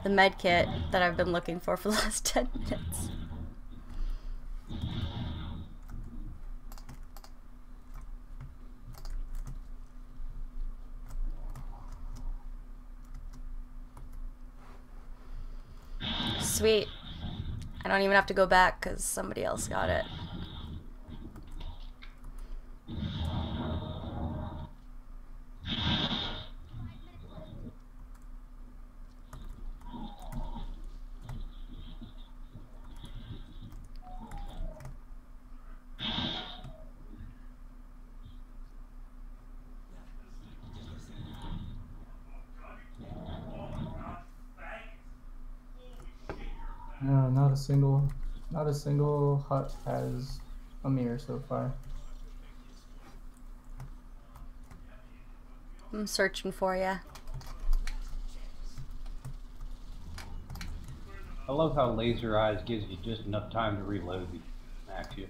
The med kit that I've been looking for the last 10 minutes. Sweet. I don't even have to go back because somebody else got it. No, not a single hut has a mirror so far. I'm searching for you. I love how Laser Eyes gives you just enough time to reload the max you.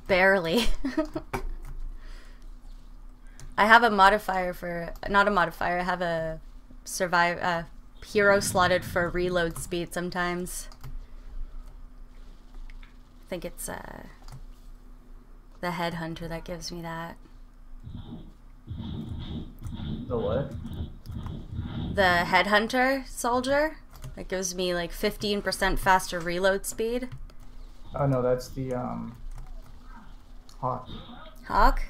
Barely. I have a modifier for, not a modifier, I have a hero slotted for reload speed sometimes. I think it's the headhunter that gives me that. The what? The headhunter soldier that gives me like 15% faster reload speed. Oh no, that's the Hawk. Hawk?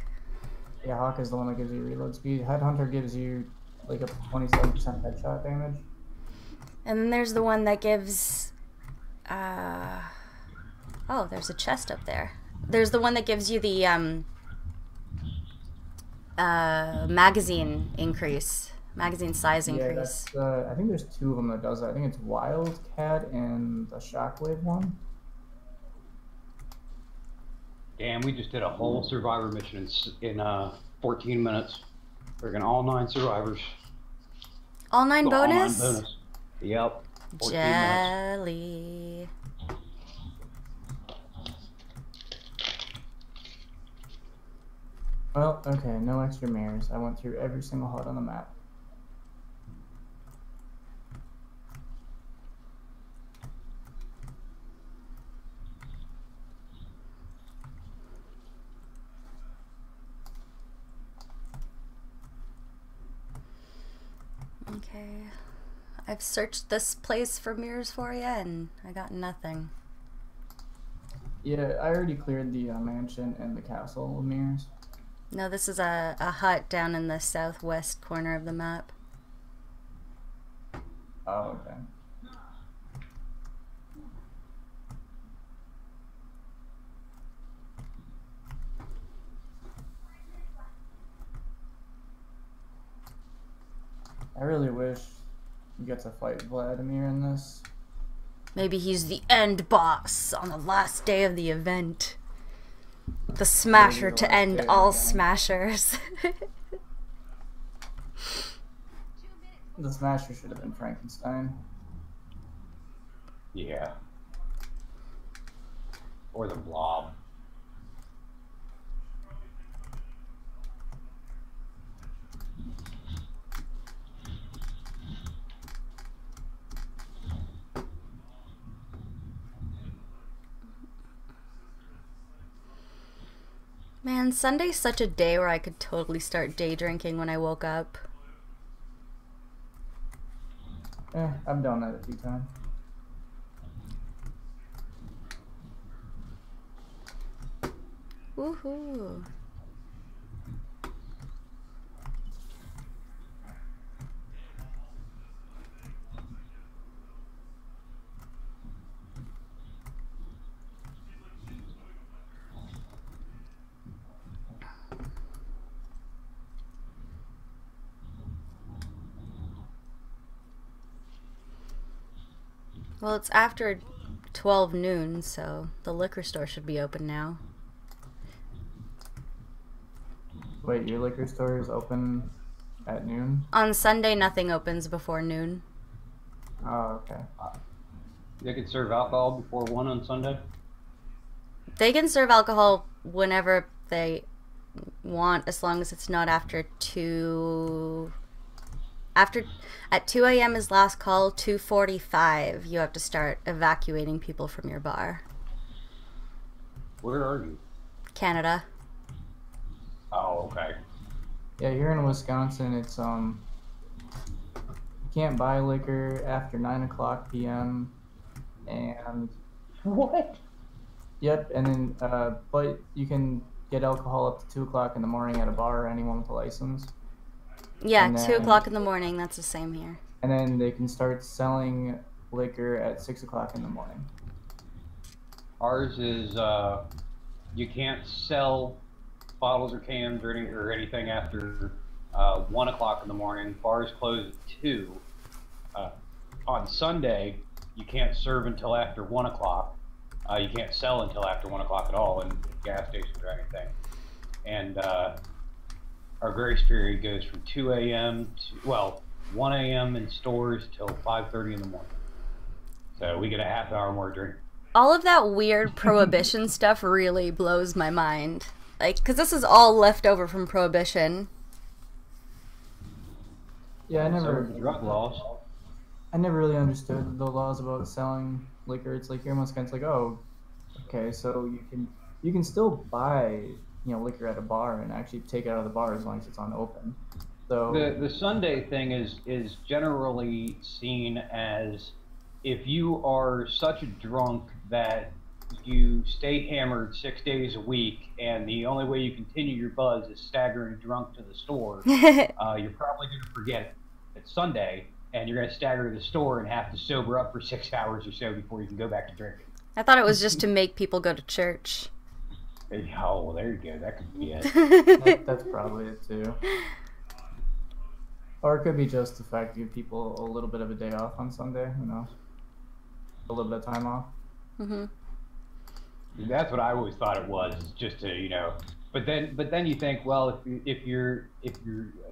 Yeah, Hawk is the one that gives you reload speed. Headhunter gives you like a 27% headshot damage. And then there's the one that gives oh, there's a chest up there. There's the one that gives you the magazine increase. Magazine size increase. Yeah, that's, I think there's two of them that does that. I think it's Wildcat and the Shockwave one. Damn, we just did a whole survivor mission in 14 minutes. Freaking all 9 survivors. All 9 All bonus? 9 bonus. Yep. 14 minutes. Jelly. Well, okay, no extra mirrors. I went through every single HUD on the map. Okay. I've searched this place for mirrors for you and I got nothing. Yeah, I already cleared the mansion and the castle with mirrors. No, this is a hut down in the southwest corner of the map. Oh, okay. I really wish we get to fight Vladimir in this. Maybe he's the end boss on the last day of the event. The smasher to end all smashers. The smasher should have been Frankenstein. Yeah. Or the Blob. Man, Sunday's such a day where I could totally start day drinking when I woke up. I've done that a few times. Woohoo. Well, it's after 12 noon, so the liquor store should be open now. Wait, your liquor store is open at noon? On Sunday, nothing opens before noon. Oh, okay. They could serve alcohol before 1 on Sunday? They can serve alcohol whenever they want, as long as it's not after 2... At 2 a.m. is last call, 2:45 you have to start evacuating people from your bar. Where are you? Canada. Oh, okay. Yeah, here in Wisconsin, it's you can't buy liquor after 9:00 p.m. and What? yep, and then but you can get alcohol up to 2 o'clock in the morning at a bar or anyone with a license. Yeah, And 2 then- o'clock in the morning, that's the same here. And then they can start selling liquor at 6 o'clock in the morning. Ours is, you can't sell bottles or cans or anything after 1 o'clock in the morning. Bars close at 2. On Sunday, you can't serve until after 1 o'clock. You can't sell until after 1 o'clock at all in gas stations or anything. And our grace period goes from 2 a.m. to, well, 1 a.m. in stores till 5:30 in the morning. So we get a half hour more drink all of that weird prohibition stuff really blows my mind. Like, because this is all left over from prohibition. Yeah, I never drug laws. I never really understood the laws about selling liquor. It's like you're almost kind of like, oh, okay, so you can still buy liquor at a bar and actually take it out of the bar as long as it's on open. So The Sunday thing is generally seen as if you are such a drunk that you stay hammered 6 days a week, and the only way you continue your buzz is staggering drunk to the store, you're probably going to forget it. It's Sunday, and you're going to stagger to the store and have to sober up for 6 hours or so before you can go back to drinking. I thought it was just to make people go to church. Oh, well, there you go. That could be it. that's probably it too. Or it could be just the fact to give people a little bit of a day off on Sunday, a little bit of time off. Mm-hmm. That's what I always thought it was, just to, But then you think, well, if you're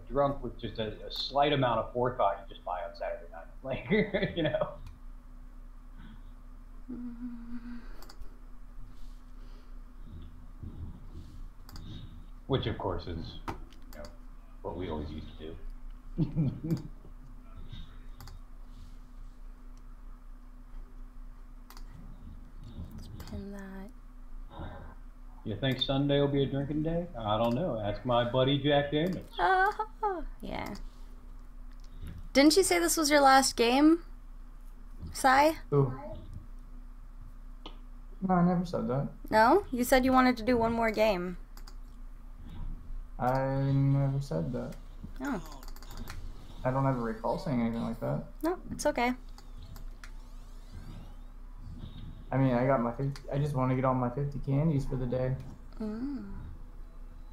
drunk with just a slight amount of forethought, you just buy on Saturday night, like Which of course is, what we always used to do. Let's pin that. You think Sunday will be a drinking day? I don't know. Ask my buddy Jack Daniels. Oh, yeah. Didn't you say this was your last game, Sai? Ooh. No, I never said that. No? You said you wanted to do one more game. I never said that. Oh. I don't ever recall saying anything like that. No, it's okay. I mean, I just want to get all my 50 candies for the day.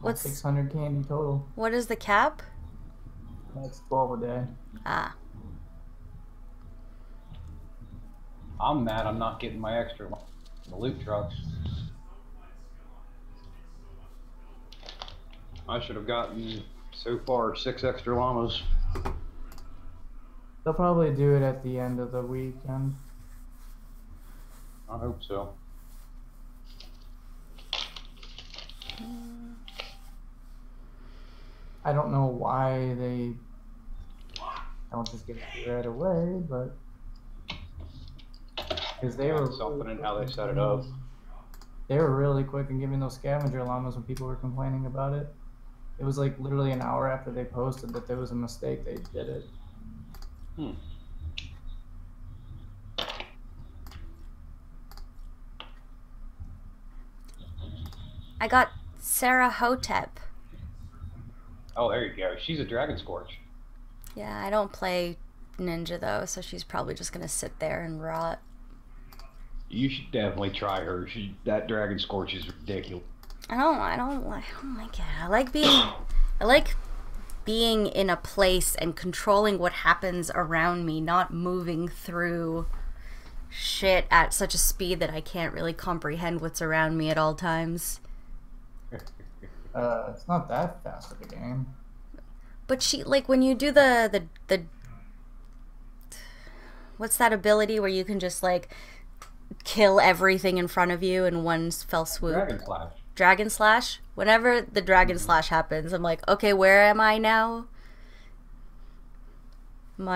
What's 600 candy total. What is the cap? That's 12 a day. Ah. I'm mad I'm not getting my extra the loot trucks. I should have gotten, so far, 6 extra llamas. They'll probably do it at the end of the weekend. I hope so. I don't know why they don't just give it right away, but because they were something in how they set it up. They were really quick in giving those scavenger llamas when people were complaining about it. It was like literally an hour after they posted that there was a mistake, they did it. I got Sarah Hotep. Oh, there you go. She's a Dragon Scorch. Yeah, I don't play Ninja though, so she's probably just gonna sit there and rot. You should definitely try her. That Dragon Scorch is ridiculous. I don't like it. I like being in a place and controlling what happens around me, not moving through shit at such a speed that I can't really comprehend what's around me at all times. It's not that fast of a game. But when you do the what's that ability where you can just kill everything in front of you in one fell swoop? Dragon Slash. Dragon Slash? Whenever the Dragon Slash happens, I'm like, okay, where am I now? I'm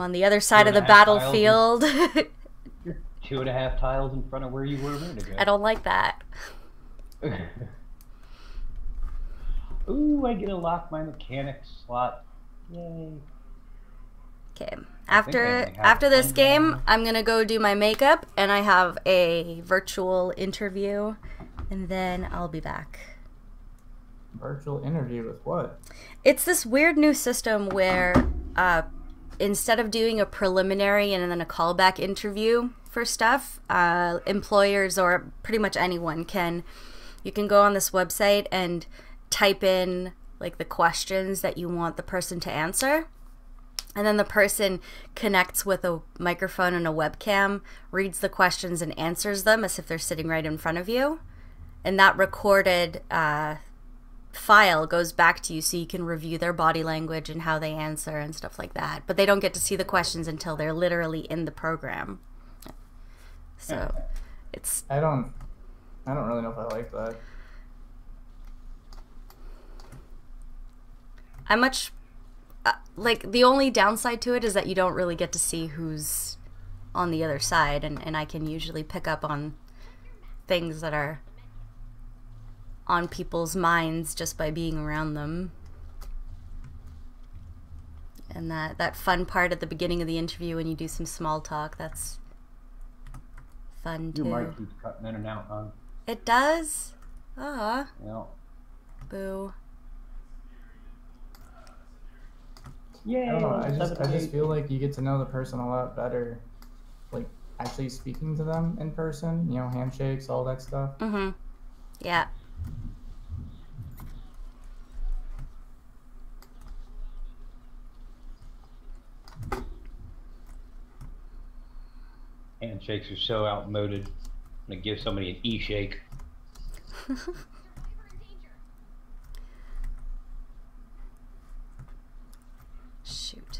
on the other side of the battlefield. You're 2.5 tiles in front of where you were a minute ago. I don't like that. Ooh, I get to lock my mechanics slot. Yay. Okay. After this game, I'm gonna go do my makeup, and I have a virtual interview, and then I'll be back. Virtual interview with what? It's this weird new system where instead of doing a preliminary and then a callback interview for stuff, employers or pretty much anyone you can go on this website and type in the questions that you want the person to answer. And then the person connects with a microphone and a webcam, reads the questions and answers them as if they're sitting right in front of you. And that recorded file goes back to you so you can review their body language and how they answer and stuff like that. But they don't get to see the questions until they're literally in the program. So It's I don't really know if I like that. I much like the only downside to it is that you don't really get to see who's on the other side, and I can usually pick up on things that are on people's minds just by being around them. And that fun part at the beginning of the interview when you do some small talk, that's fun too. Your mic keeps cutting in and out, hon. It does? Ah. Yeah. Boo. Yay! I don't know. I just 78. feel like you get to know the person a lot better, like actually speaking to them in person. You know, handshakes, all that stuff. Mm-hmm. Yeah. Handshakes are so outmoded. I'm gonna give somebody an e-shake. Survivor in danger. Shoot.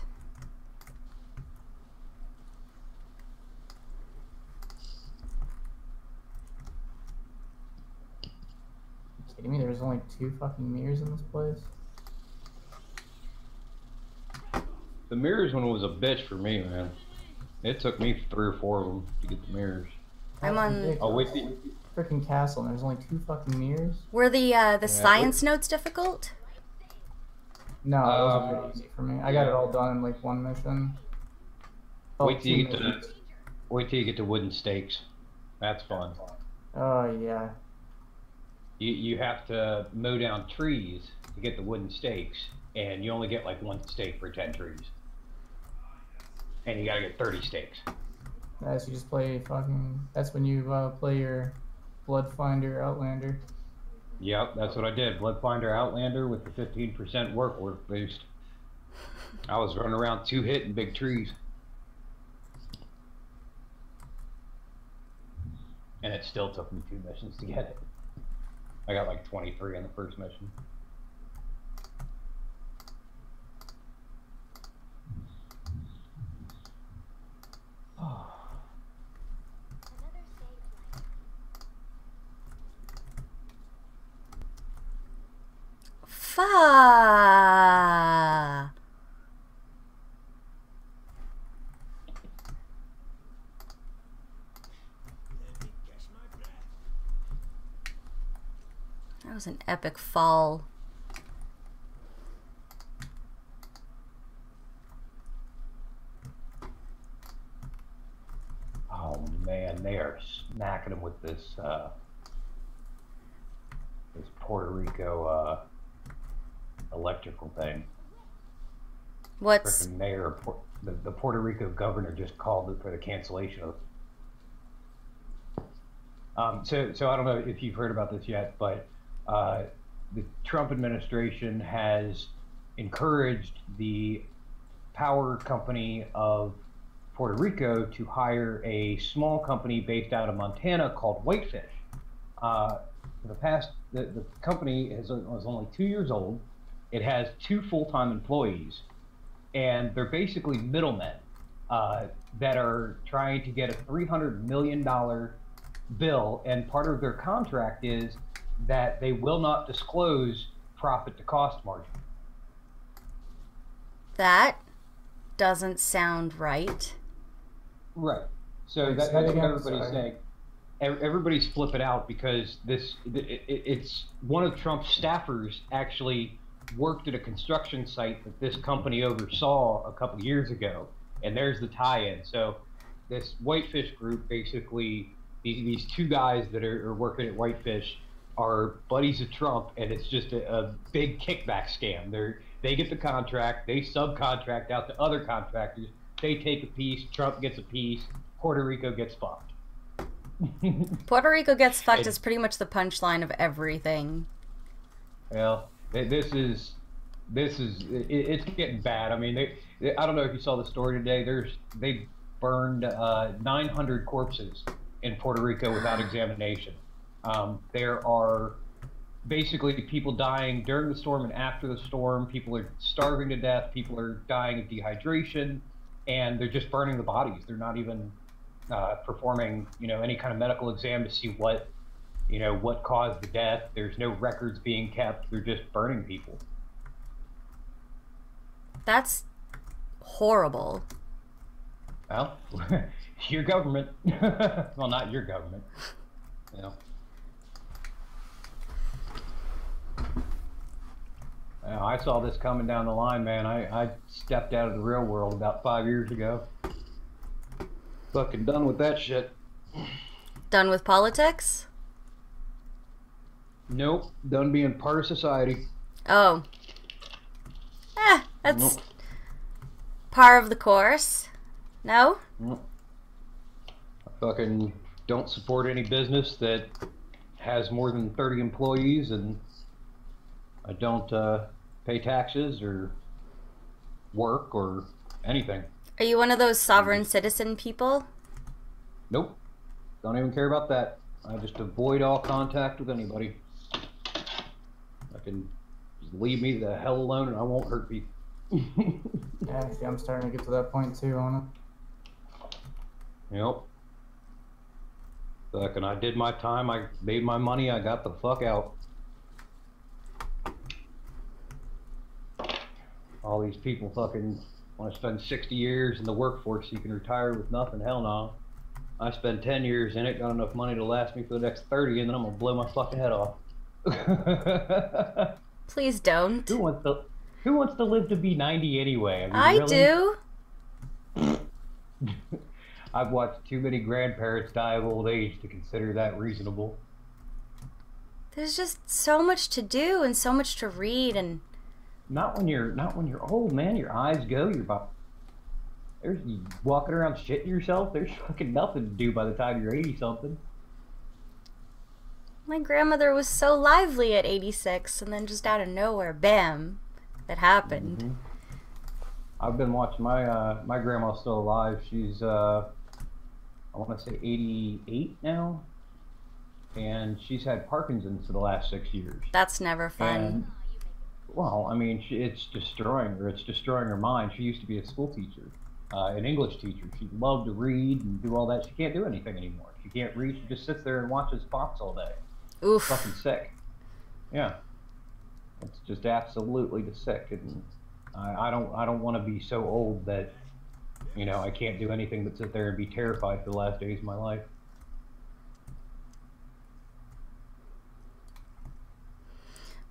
You kidding me? There's only 2 fucking mirrors in this place. The mirrors one was a bitch for me, man. It took me 3 or 4 of them to get the mirrors. I'm on- Oh, wait, the, Freaking castle, and there's only 2 fucking mirrors. Were the science notes difficult? No, it wasn't very easy for me. I got it all done in like 1 mission. Oh, wait till you 2 get to missions. wait till you get to wooden stakes. That's fun. Oh yeah. You have to mow down trees to get the wooden stakes, and you only get like 1 stake for 10 trees. And you gotta get 30 stakes. That's you just play fucking. That's when you play your Bloodfinder Outlander. Yep, that's what I did. Bloodfinder Outlander with the 15% work boost. I was running around 2-hitting big trees. And it still took me 2 missions to get it. I got like 23 on the first mission. Another save flight. Fa. Let me catch my breath. That was an epic fall. Oh man, they are smacking him with this this Puerto Rico electrical thing. What's Frickin' mayor, the Puerto Rico governor just called it for the cancellation of. So I don't know if you've heard about this yet, but the Trump administration has encouraged the power company of Puerto Rico to hire a small company based out of Montana called Whitefish. The company was only 2 years old. It has 2 full-time employees, and they're basically middlemen that are trying to get a $300 million bill, and part of their contract is that they will not disclose profit to cost margin. that? Doesn't sound right. Right. So Wait, that's say it what again, everybody's sorry. saying. Everybody's flipping out because it's one of Trump's staffers actually worked at a construction site that this company oversaw a couple years ago, and there's the tie-in. So this Whitefish group, basically, these 2 guys that are working at Whitefish are buddies of Trump, and it's just a big kickback scam. They get the contract, they subcontract out to other contractors, they take a piece, Trump gets a piece, Puerto Rico gets fucked. Puerto Rico gets fucked is pretty much the punchline of everything. Well, it's getting bad. I mean, I don't know if you saw the story today. They burned 900 corpses in Puerto Rico without examination. There are basically people dying during the storm and after the storm. People are starving to death. People are dying of dehydration, and they're just burning the bodies. They're not even performing, any kind of medical exam to see what caused the death. There's no records being kept. They're just burning people. That's horrible. Well, your government. Well, not your government. I saw this coming down the line, man. I stepped out of the real world about 5 years ago. Fucking done with that shit. Done with politics? Nope. Done being part of society. Oh. That's par of the course. No? Nope. I fucking don't support any business that has more than 30 employees, and I don't pay taxes or work or anything. Are you one of those sovereign citizen people? Nope. Don't even care about that. I just avoid all contact with anybody. I can just leave me the hell alone and I won't hurt people. Yeah, see, I'm starting to get to that point too on it. Yep. Fucking, I did my time, I made my money, I got the fuck out. All these people fucking want to spend 60 years in the workforce so you can retire with nothing. Hell no. I spent 10 years in it, got enough money to last me for the next 30, and then I'm gonna blow my fucking head off. Please don't. Who wants to live to be 90 anyway? I really? do. I've watched too many grandparents die of old age to consider that reasonable. There's just so much to do and so much to read, and Not when you're old, man. Your eyes go. There's you walking around shitting yourself. There's fucking nothing to do by the time you're 80-something. my grandmother was so lively at 86, and then just out of nowhere, bam, that happened. Mm-hmm. I've been watching my grandma's still alive. She's I want to say 88 now, and she's had Parkinson's for the last 6 years. That's never fun. And, well, I mean, it's destroying her. It's destroying her mind. She used to be a school teacher, an English teacher. She loved to read and do all that. She can't do anything anymore. She can't read. She just sits there and watches Fox all day. Oof. Fucking sick. Yeah. It's just absolutely sick. And I don't want to be so old that, I can't do anything but sit there and be terrified for the last days of my life.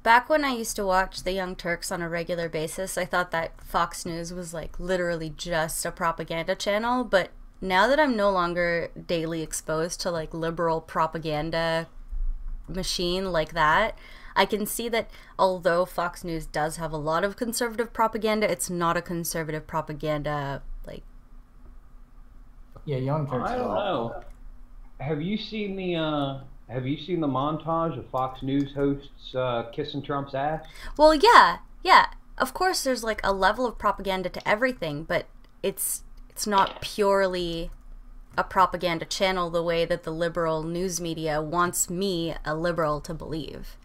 Back when I used to watch the Young Turks on a regular basis, I thought that Fox News was like literally just a propaganda channel, but now that I'm no longer daily exposed to like liberal propaganda machine like that, I can see that although Fox News does have a lot of conservative propaganda, it's not a conservative propaganda like. Yeah, Young Turks. I don't know. Have you seen the montage of Fox News hosts kissing Trump's ass? Well, yeah. Of course, there's like a level of propaganda to everything, but it's not purely a propaganda channel the way that the liberal news media wants me, a liberal, to believe.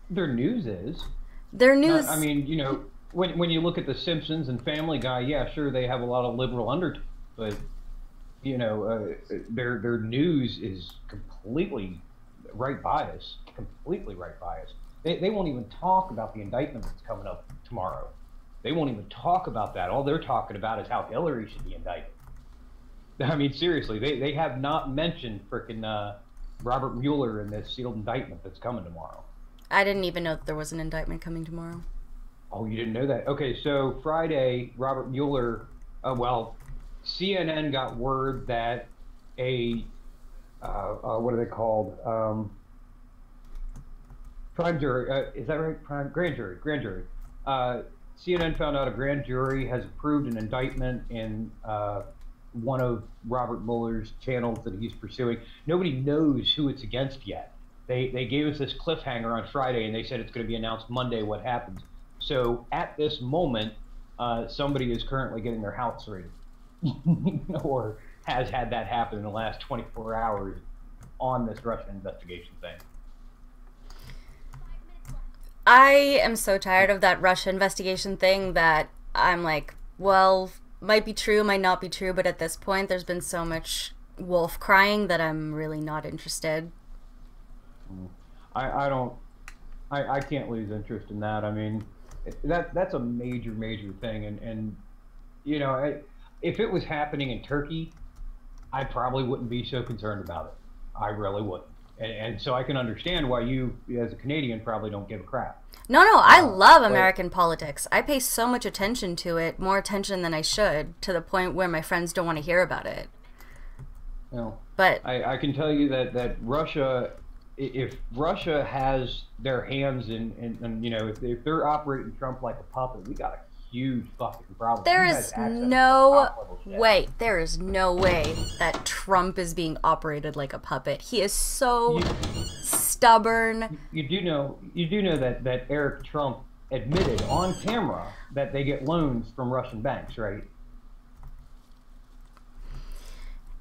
Their news is. Their news. I mean, when you look at The Simpsons and Family Guy, yeah, sure, they have a lot of liberal undertones, but their news is completely right bias. Completely right bias. They won't even talk about the indictment that's coming up tomorrow. They won't even talk about that. All they're talking about is how Hillary should be indicted. I mean, seriously, they have not mentioned frickin' Robert Mueller in this sealed indictment that's coming tomorrow. I didn't even know that there was an indictment coming tomorrow. Oh, you didn't know that? Okay, so Friday, Robert Mueller, CNN got word that what are they called? Prime jury, is that right? Grand jury. CNN found out a grand jury has approved an indictment in one of Robert Mueller's channels that he's pursuing. Nobody knows who it's against yet. They gave us this cliffhanger on Friday, and they said it's going to be announced Monday what happens. So at this moment, somebody is currently getting their house raided. Or has had that happen in the last 24 hours on this Russian investigation thing. I am so tired of that Russia investigation thing that I'm like, well, might be true, might not be true, but at this point there's been so much wolf crying that I'm really not interested. I don't. I can't lose interest in that. I mean, that's a major thing, and you know, if it was happening in Turkey, I probably wouldn't be so concerned about it. I really wouldn't. And so I can understand why you, as a Canadian, probably don't give a crap. No, I love American politics. I pay so much attention to it, more attention than I should, to the point where my friends don't want to hear about it. You know, But I can tell you that Russia, if Russia has their hands in you know, if they're operating Trump like a puppet, we got a huge fucking problem. there He is has access to no top-level shit. way, there is no way that Trump is being operated like a puppet. He is so stubborn. You do know that Eric Trump admitted on camera that they get loans from Russian banks, right?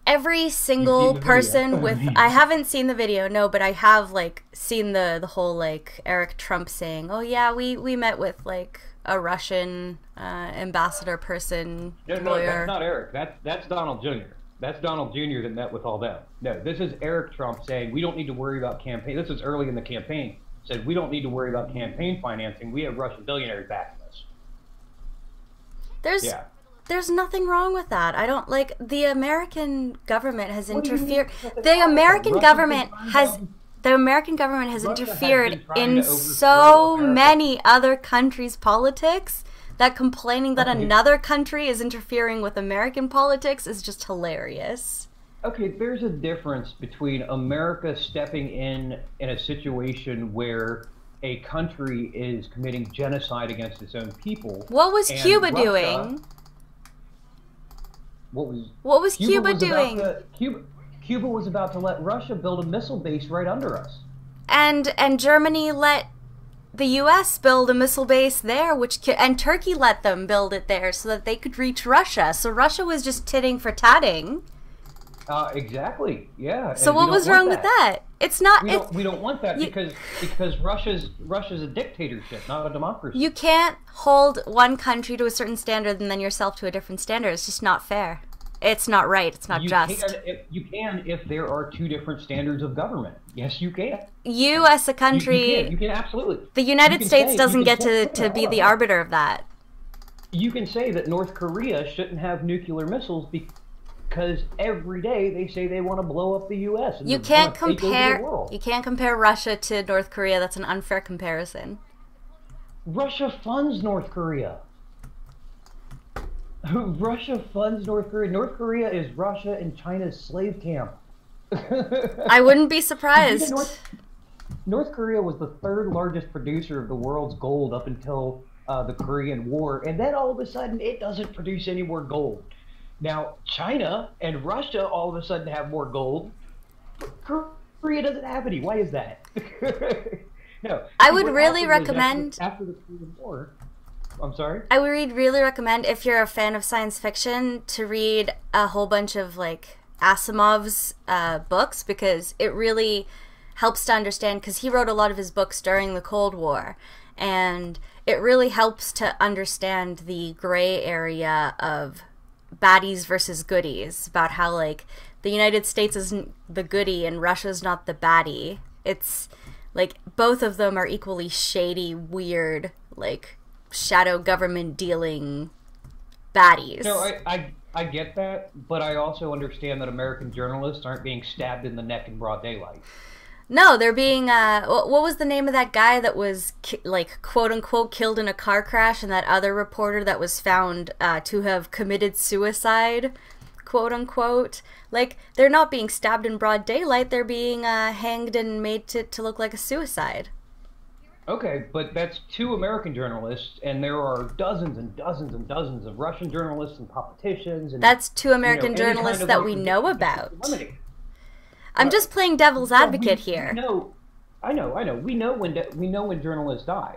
Every single You've seen the person video. with I haven't seen the video, no, but I have like seen the whole like Eric Trump saying, "Oh yeah, we met with like a Russian ambassador person, No, lawyer." that's not Eric. That's Donald Jr. That's Donald Jr. that met with all them. No, this is Eric Trump saying we don't need to worry about campaign. This is early in the campaign. Said we don't need to worry about campaign financing. We have Russian billionaires backing us. There's Yeah. There's nothing wrong with that. I don't like the American government has What do you mean interfered. there's nothing The wrong with American that? government Russia's has been the American government has Russia has interfered been trying in to overthrow so America. many other countries' politics that complaining that Okay. another country is interfering with American politics is just hilarious. Okay, there's a difference between America stepping in a situation where a country is committing genocide against its own people. What was and Cuba Russia- doing? What was Cuba was about doing? Cuba was about to let Russia build a missile base right under us. And Germany let the U.S. build a missile base there, and Turkey let them build it there so that they could reach Russia. So Russia was just titting for tatting. Exactly. Yeah. So and we what don't was want wrong with that? It's not. We don't want that you- because Russia's a dictatorship, not a democracy. You can't hold one country to a certain standard and then yourself to a different standard. It's just not fair. It's not right. It's not just. You can if there are two different standards of government. Yes, you can. You as a country, You can absolutely. the United can States say- doesn't you get can to say- be the arbiter of that. You can say that North Korea shouldn't have nuclear missiles because every day they say they want to blow up the U.S. and You they can't wanna take over the compare. world. You can't compare Russia to North Korea. That's an unfair comparison. Russia funds North Korea. Russia funds North Korea. North Korea is Russia and China's slave camp. I wouldn't be Did you surprised. know North Korea was the third largest producer of the world's gold up until the Korean War, and then all of a sudden it doesn't produce any more gold. Now China and Russia all of a sudden have more gold. But Korea doesn't have any. Why is that? No. I would what really happened was recommend. after the Korean War. I'm sorry. I would really recommend, if you're a fan of science fiction, to read a whole bunch of like Asimov's books, because it really helps to understand, because he wrote a lot of his books during the Cold War, and it really helps to understand the gray area of baddies versus goodies, about how like the United States isn't the goodie and Russia's not the baddie. It's like both of them are equally shady, weird, like shadow government dealing baddies. No, I get that, but I also understand that American journalists aren't being stabbed in the neck in broad daylight. No, they're being what was the name of that guy that was like quote unquote killed in a car crash, and that other reporter that was found to have committed suicide, quote unquote? Like, they're not being stabbed in broad daylight, they're being hanged and made to look like a suicide. Okay, but that's two American journalists, and there are dozens and dozens and dozens of Russian journalists and politicians. And, That's two American any kind journalists of that we know about. eliminated. I'm just playing devil's advocate here. No, I know. We know when journalists die.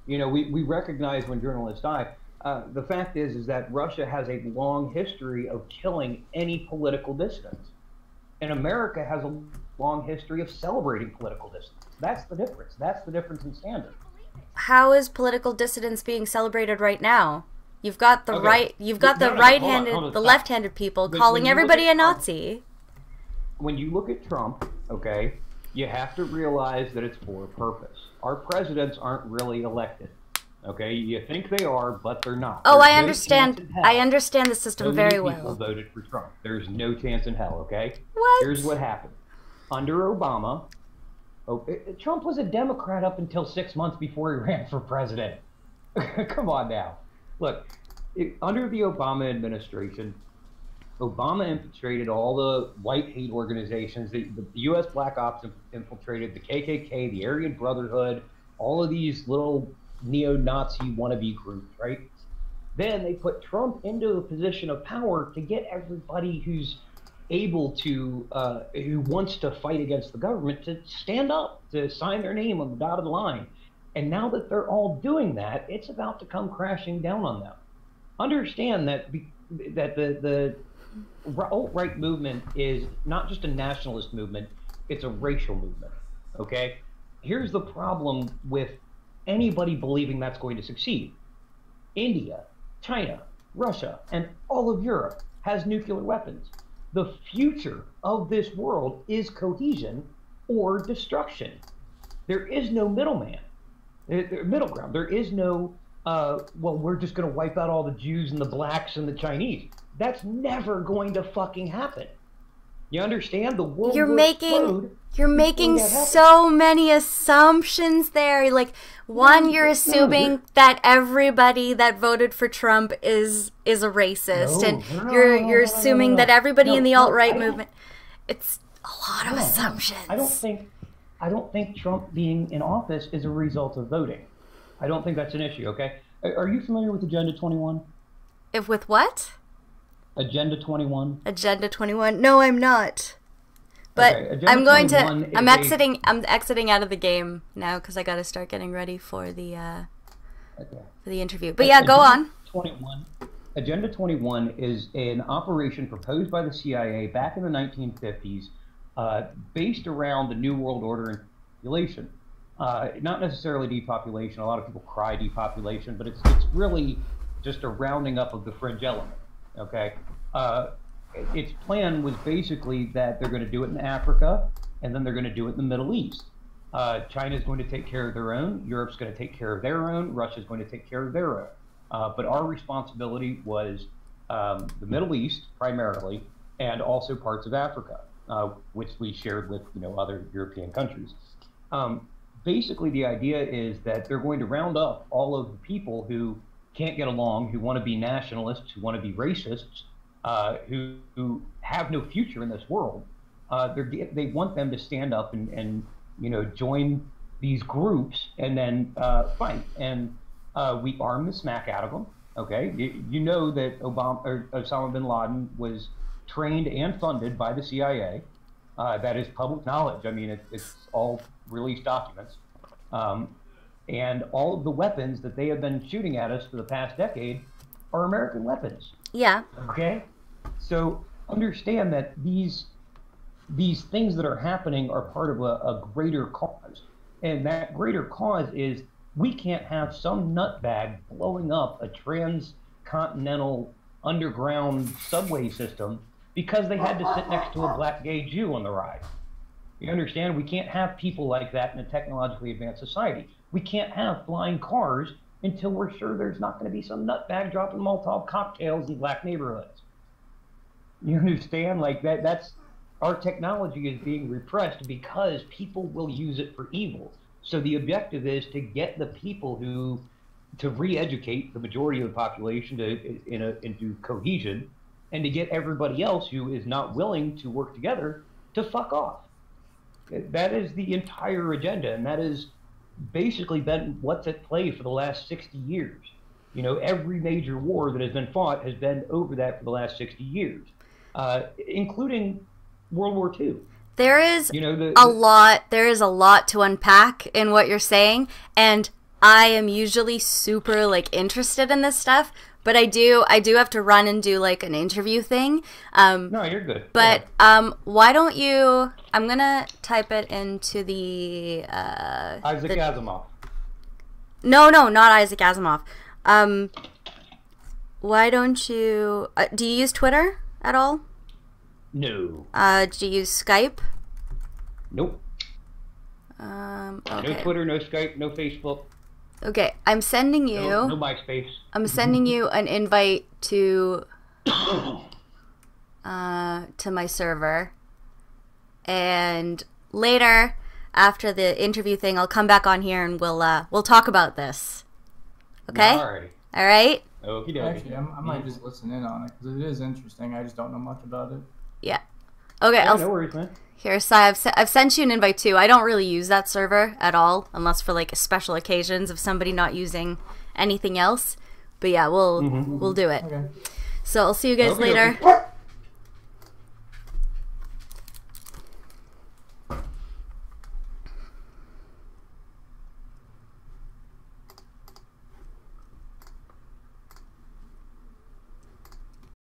You know, we recognize when journalists die. The fact is that Russia has a long history of killing any political dissidents, and America has a long history of celebrating political dissidents. That's the difference. That's the difference in standard. How is political dissidence being celebrated right now? You've got the Okay. the No, hold on, right-handed, hold on, the stop. left-handed people When calling you look everybody at- a Nazi. when you look at Trump, okay, you have to realize that it's for a purpose. Our presidents aren't really elected. Okay, you think they are, but they're not. Oh, There's I no understand. chance in hell I understand the system so many very people well. voted for Trump. There's no chance in hell, okay? What? Here's what happened. Under Obama, Trump was a Democrat up until 6 months before he ran for president. Come on now. Look, under the Obama administration, Obama infiltrated all the white hate organizations. The U.S. Black Ops infiltrated the KKK, the Aryan Brotherhood, all of these little neo-Nazi wannabe groups, right? Then they put Trump into a position of power to get everybody who's able to, who wants to fight against the government to stand up, to sign their name on the dotted line. And now that they're all doing that, it's about to come crashing down on them. Understand that the alt-right movement is not just a nationalist movement, it's a racial movement, okay? Here's the problem with anybody believing that's going to succeed. India, China, Russia, and all of Europe has nuclear weapons. The future of this world is cohesion or destruction. There is no middleman, middle ground. There is no, well, we're just going to wipe out all the Jews and the blacks and the Chinese. That's never going to fucking happen. You understand? The world You're will making explode. so many assumptions there. Like, one, you're assuming that everybody that voted for Trump is a racist, and you're assuming that everybody in the alt-right movement. It's a lot of assumptions. I don't think Trump being in office is a result of voting. I don't think that's an issue. Okay, are you familiar with Agenda 21? If with what? Agenda 21. Agenda 21. No, I'm not. But okay, I'm going to. I'm exiting out of the game now because I got to start getting ready for the for the interview. But yeah, go on. Agenda 21 is an operation proposed by the CIA back in the 1950s, based around the New World Order and population. Not necessarily depopulation. A lot of people cry depopulation, but it's really just a rounding up of the fringe element. Okay, its plan was basically that they're going to do it in Africa, and then they're going to do it in the Middle East. China's going to take care of their own. Europe's going to take care of their own. Russia's going to take care of their own. But our responsibility was the Middle East primarily, and also parts of Africa, which we shared with other European countries. Basically, the idea is that they're going to round up all of the people who can't get along, who want to be nationalists, who want to be racists, who have no future in this world. They want them to stand up and join these groups and then fight. And we arm the smack out of them. Okay, you know that Osama bin Laden was trained and funded by the CIA. That is public knowledge. I mean, it's all released documents. And all of the weapons that they have been shooting at us for the past decade are American weapons. Yeah. Okay? So understand that these things that are happening are part of a greater cause. And that greater cause is we can't have some nutbag blowing up a transcontinental underground subway system because they had to sit next to a black gay Jew on the ride. You understand? We can't have people like that in a technologically advanced society. We can't have flying cars until we're sure there's not going to be some nutbag dropping Molotov cocktails in black neighborhoods. You understand? Like that's our technology is being repressed because people will use it for evil. So the objective is to get the people to re-educate the majority of the population into cohesion, and to get everybody else who is not willing to work together to fuck off. That is the entire agenda, and that is basically been what's at play for the last 60 years. Every major war that has been fought has been over that for the last 60 years, including World War II. There is a lot to unpack in what you're saying, and I am usually super interested in this stuff, but I do have to run and do an interview thing. No, you're good. But why don't you? I'm gonna type it into the Isaac Asimov. No, not Isaac Asimov. Why don't you? Do you use Twitter at all? No. Do you use Skype? Nope. Okay. No Twitter, no Skype, no Facebook. Okay, I'm sending you. No MySpace. I'm sending you an invite to my server, and later after the interview thing, I'll come back on here and we'll talk about this. Okay. Alrighty. All right. Okie dokie. Actually, I might just listen in on it because it is interesting. I just don't know much about it. Yeah. Okay. Yeah, no worries, man. Here, Sai, I've sent you an invite too. I don't really use that server at all, unless for like special occasions of somebody not using anything else. But yeah, we'll do it. Okay. So I'll see you guys Okay, later. okay.